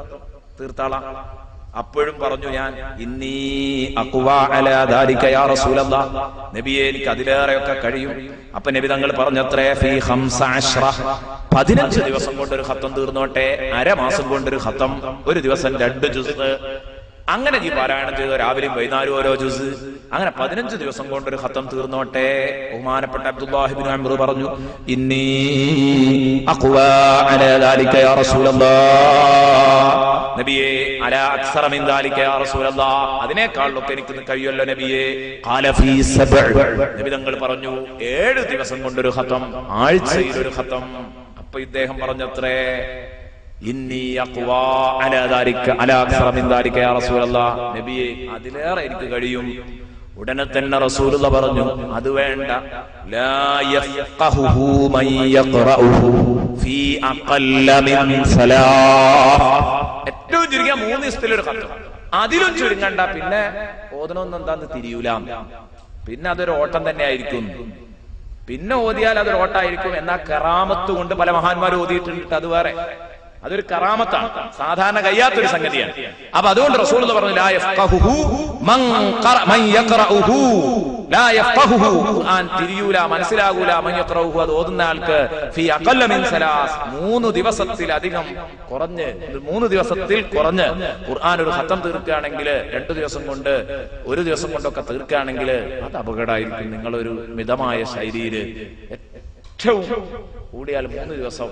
തീർത്താളാം. അപ്പോഴും പറഞ്ഞു ഞാൻ, ഇന്നി അഖ്വാ അലാ ദാലിക യാ റസൂലല്ലാഹ്, നബിയെ എനിക്ക് അതിലേറെയൊക്കെ കഴിയും. അപ്പൊ നബി തങ്ങൾ പറഞ്ഞത്രേ, ഫീ 15 ദിവസം കൊണ്ടൊരു ഖത്തം തീർന്നോട്ടെ, അരമാസം കൊണ്ടൊരു ഖത്തം, ഒരു ദിവസം 2 ജുസ്, അങ്ങനെ നീ പാരായണം ചെയ്ത രാവിലെയും വൈകുന്നേരം ഓരോ ജുസ്, അങ്ങനെ 15 ദിവസം കൊണ്ടൊരു ഖത്തം തീർന്നോട്ടെ. ബഹുമാനപ്പെട്ട അബ്ദുല്ലാഹി ഇബ്നു അംർ പറഞ്ഞു, ഇന്നി അഖ്വാ അലാ ദാലിക യാ റസൂലല്ലാഹ്, നബിയെ അലാ അക്സറ മിൻ ദാലിക യാ റസൂലല്ലാഹ്, അതിനേക്കാളൊക്കെ എനിക്ക് കഴിയുമല്ലോ നബിയെ. ഖാല ഫീ 7, നബി തങ്ങൾ പറഞ്ഞു 7 ദിവസം കൊണ്ടൊരു ഖത്തം, ആഴ്ചയിൽ ഒരു ഖത്തം. അപ്പൊ ഇദ്ദേഹം പറഞ്ഞത്രേ, ഇന്നി അഖ്വാ അലാ ദാലിക അലാ അക്സറ മിൻ ദാലിക യാ റസൂലല്ലാഹ്, നബിയെ അതിലേറെ എനിക്ക് കഴിയും. ഉടനെ തന്നെ റസൂലുള്ളാഹി പറഞ്ഞു, അത് വേണ്ട, ലാ യഫഖഹു മൻ യഖറഉഹു ഫീ അഖല്ല മിൻ സലാഹ്, ഏറ്റവും ചുരുങ്ങിയ 3 ദിവസത്തിലൊരു ഖത്തം, അതിലും ചുരുങ്ങണ്ട. പിന്നെ ഓതണമെന്ന് എന്താന്ന് തിരിയൂല, പിന്നെ അതൊരു ഓട്ടം തന്നെ ആയിരിക്കും, പിന്നെ ഓതിയാൽ അതൊരു ഓട്ടായിരിക്കും. എന്നാ കറാമത്ത് കൊണ്ട് പല മഹാന്മാരും ഓതിയിട്ടുണ്ട്, അത് വേറെ, അതൊരു കറാമത്താണ്, സാധാരണ കഴിയാത്തൊരു സംഗതിയാണ്. അപ്പൊ അതുകൊണ്ട് റസൂലുള്ളാഹി പറഞ്ഞു, ലാ യഫഖഹു മൻ യഖറഉഹു, ലാ യഫഖഹു, ഖുർആൻ തിരിയൂല, മനസ്സിലാകൂല, മൻ യഖറഉഹു, അത് ഓതുന്ന ആൾക്ക്, ഫീ അഖല്ല മിൻ സലാസ്, 3 ദിവസത്തിലധികം കുറഞ്ഞ്, 3 ദിവസത്തിൽ കുറഞ്ഞ് ഖുർആൻ ഒരു ഖത്തം തീർക്കുകയാണെങ്കിൽ, 2 ദിവസം കൊണ്ട് 1 ദിവസം കൊണ്ടൊക്കെ തീർക്കുകയാണെങ്കിൽ അത് അപകടമായിരിക്കും. നിങ്ങളൊരു മിതമായ ശൈലിയിൽ, ഏറ്റവും കൂടിയാൽ 3 ദിവസം,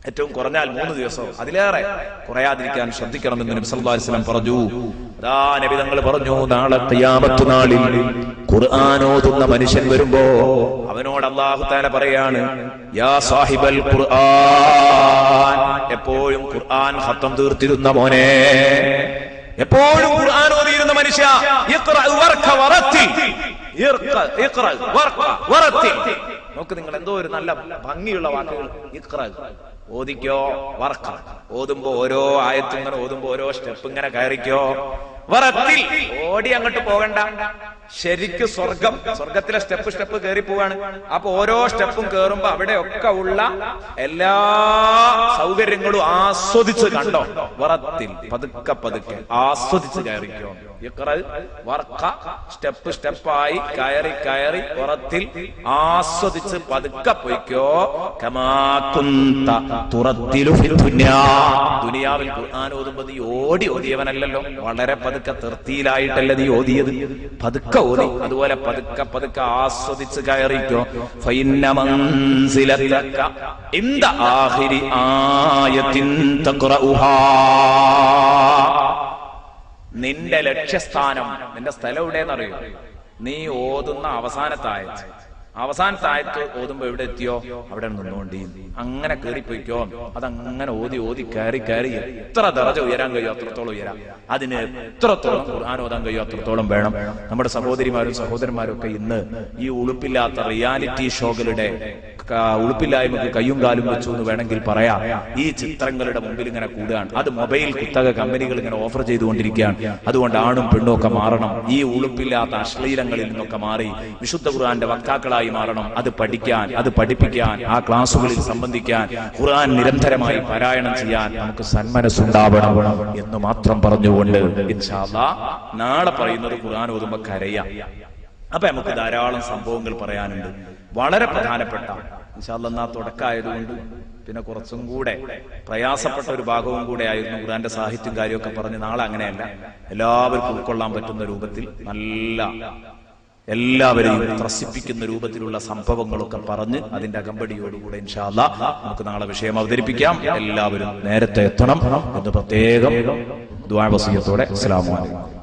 ഏറ്റവും കുറഞ്ഞാൽ 3 ദിവസം, അതിലേറെ കുറയാതിരിക്കാൻ ശ്രദ്ധിക്കണമെന്ന് നബി സല്ലല്ലാഹു അലൈഹി വസല്ലം പറഞ്ഞു. അതാ നബി തങ്ങൾ പറഞ്ഞു, നാളെ ഖിയാമത്ത് നാളിൽ ഖുർആൻ ഓതുന്ന മനുഷ്യൻ വരുമ്പോ അവനോട് അല്ലാഹു തആല പറയാണ്, യാ സാഹിബൽ ഖുർആൻ, എപ്പോഴും ഖുർആൻ ഖത്തം തീർത്തിരുന്ന മോനെ, എപ്പോഴും ഖുർആൻ ഓതിയിരുന്ന മനുഷ്യ, ഇഖ്റ വർഖ വറത്തിൽ, ഇഖ്റ വർഖ വറത്തിൽ. നോക്ക് നിങ്ങൾ, എന്തോ ഒരു നല്ല ഭംഗിയുള്ള വാക്കുകൾ. ഇഖ്റ ഓദിക്കോ, വർഖ ഓതുമ്പോ ഓരോ ആയത്തും ഇങ്ങനെ ഓതുമ്പോ ഓരോ സ്റ്റെപ്പ് ഇങ്ങനെ കയറിക്കോ, വറത്തിൽ ഓടി അങ്ങോട്ട് പോകണ്ട, ശരിക്ക് സ്വർഗത്തിലെ സ്റ്റെപ്പ് കയറി പോവാണ്. അപ്പൊ ഓരോ സ്റ്റെപ്പും കയറുമ്പോ അവിടെയൊക്കെ ഉള്ള എല്ലാ സൗകര്യങ്ങളും ആസ്വദിച്ച് കണ്ടോ, വറത്തിൽ പതുക്കെ ആസ്വദിച്ച് കയറിക്കോ. സ്റ്റെപ്പായി കയറി വറത്തിൽ ആസ്വദിച്ച് പതുക്കെ പോയിക്കോ. ദുനിയാവിൽ ഖുർആൻ ഓതുമ്പോ നീ ഓതിയവനല്ലല്ലോ, വളരെ പതുക്കെ തൃപ്തിയിലായിട്ടല്ല നീ ഓതിയത്, പതുക്കെ ഓതി. അതുപോലെ പതുക്കെ ആസ്വദിച്ച് കയറിക്കോ. ഫഇന്ന മൻസിലതക ഇന്ദ ആഖിരി ആയത്തിൻ തഖറഉഹാ, നിന്റെ ലക്ഷ്യസ്ഥാനം, നിന്റെ സ്ഥലം എവിടെയെന്നറിയോ? നീ ഓതുന്ന അവസാനത്തെ ആയത്ത് ഓതുമ്പോ എവിടെ എത്തിയോ അവിടെ നിന്നുകൊണ്ട് അങ്ങനെ കയറിപ്പോയിക്കോ. അതങ്ങനെ ഓതി കയറി എത്ര ദറജ ഉയരാൻ കഴിയോ അത്രത്തോളം ഉയരാം. അതിന് എത്രത്തോളം ഖുർആൻ ഓതാൻ കഴിയോ അത്രത്തോളം വേണം. നമ്മുടെ സഹോദരിമാരും സഹോദരന്മാരും ഒക്കെ ഇന്ന് ഈ ഉളുപ്പില്ലാത്ത റിയാലിറ്റി ഷോകളുടെ ഉളുപ്പില്ലായ്മക്ക് കയ്യും കാലും വെച്ചു എന്ന് വേണമെങ്കിൽ പറയാം. ഈ ചിത്രങ്ങളുടെ മുമ്പിൽ ഇങ്ങനെ കൂടുകയാണ്. അത് മൊബൈൽ കുത്തക കമ്പനികൾ ഇങ്ങനെ ഓഫർ ചെയ്തുകൊണ്ടിരിക്കുകയാണ്. അതുകൊണ്ട് ആണും പെണ്ണും ഒക്കെ മാറണം. ഈ ഉളുപ്പില്ലാത്ത അശ്ലീലങ്ങളിൽ നിന്നൊക്കെ മാറി വിശുദ്ധ ഖുർആന്റെ വക്താക്കളായി മാറണം. അത് പഠിക്കാൻ, അത് പഠിപ്പിക്കാൻ, ആ ക്ലാസുകളിൽ സംബന്ധിക്കാൻ, ഖുർആൻ നിരന്തരമായി പാരായണം ചെയ്യാൻ നമുക്ക് സന്മനസ്സുണ്ടാവണം എന്ന് മാത്രം പറഞ്ഞുകൊണ്ട് ഇൻഷാ അല്ലാഹ് നാളെ പറയുന്നത് ഖുർആൻ ഓതുമ്പോൾ കരയാം. അപ്പൊ നമുക്ക് ധാരാളം സംഭവങ്ങൾ പറയാനുണ്ട്. വളരെ പ്രധാനപ്പെട്ട ഇൻഷാ അല്ലാഹ് തുടക്കമായതുകൊണ്ട് പിന്നെ കുറച്ചും കൂടെ പ്രയാസപ്പെട്ട ഒരു ഭാഗവും കൂടെ ആയിരുന്നു ഖുർആന്റെ സാഹിത്യം കാര്യമൊക്കെ പറഞ്ഞ്. നാളെ അങ്ങനെയല്ല, എല്ലാവർക്കും ഉൾക്കൊള്ളാൻ പറ്റുന്ന രൂപത്തിൽ നല്ല എല്ലാവരെയും ത്രസിപ്പിക്കുന്ന രൂപത്തിലുള്ള സംഭവങ്ങളൊക്കെ പറഞ്ഞ് അതിന്റെ അകമ്പടിയോടുകൂടെ ഇൻഷാ അല്ലാഹ് നമുക്ക് നാളെ വിഷയം അവതരിപ്പിക്കാം. എല്ലാവരും നേരത്തെ എത്തണം എന്ന് പ്രത്യേകം ദുആ വസിയത്തോടെ അസ്സലാമു അലൈക്കും.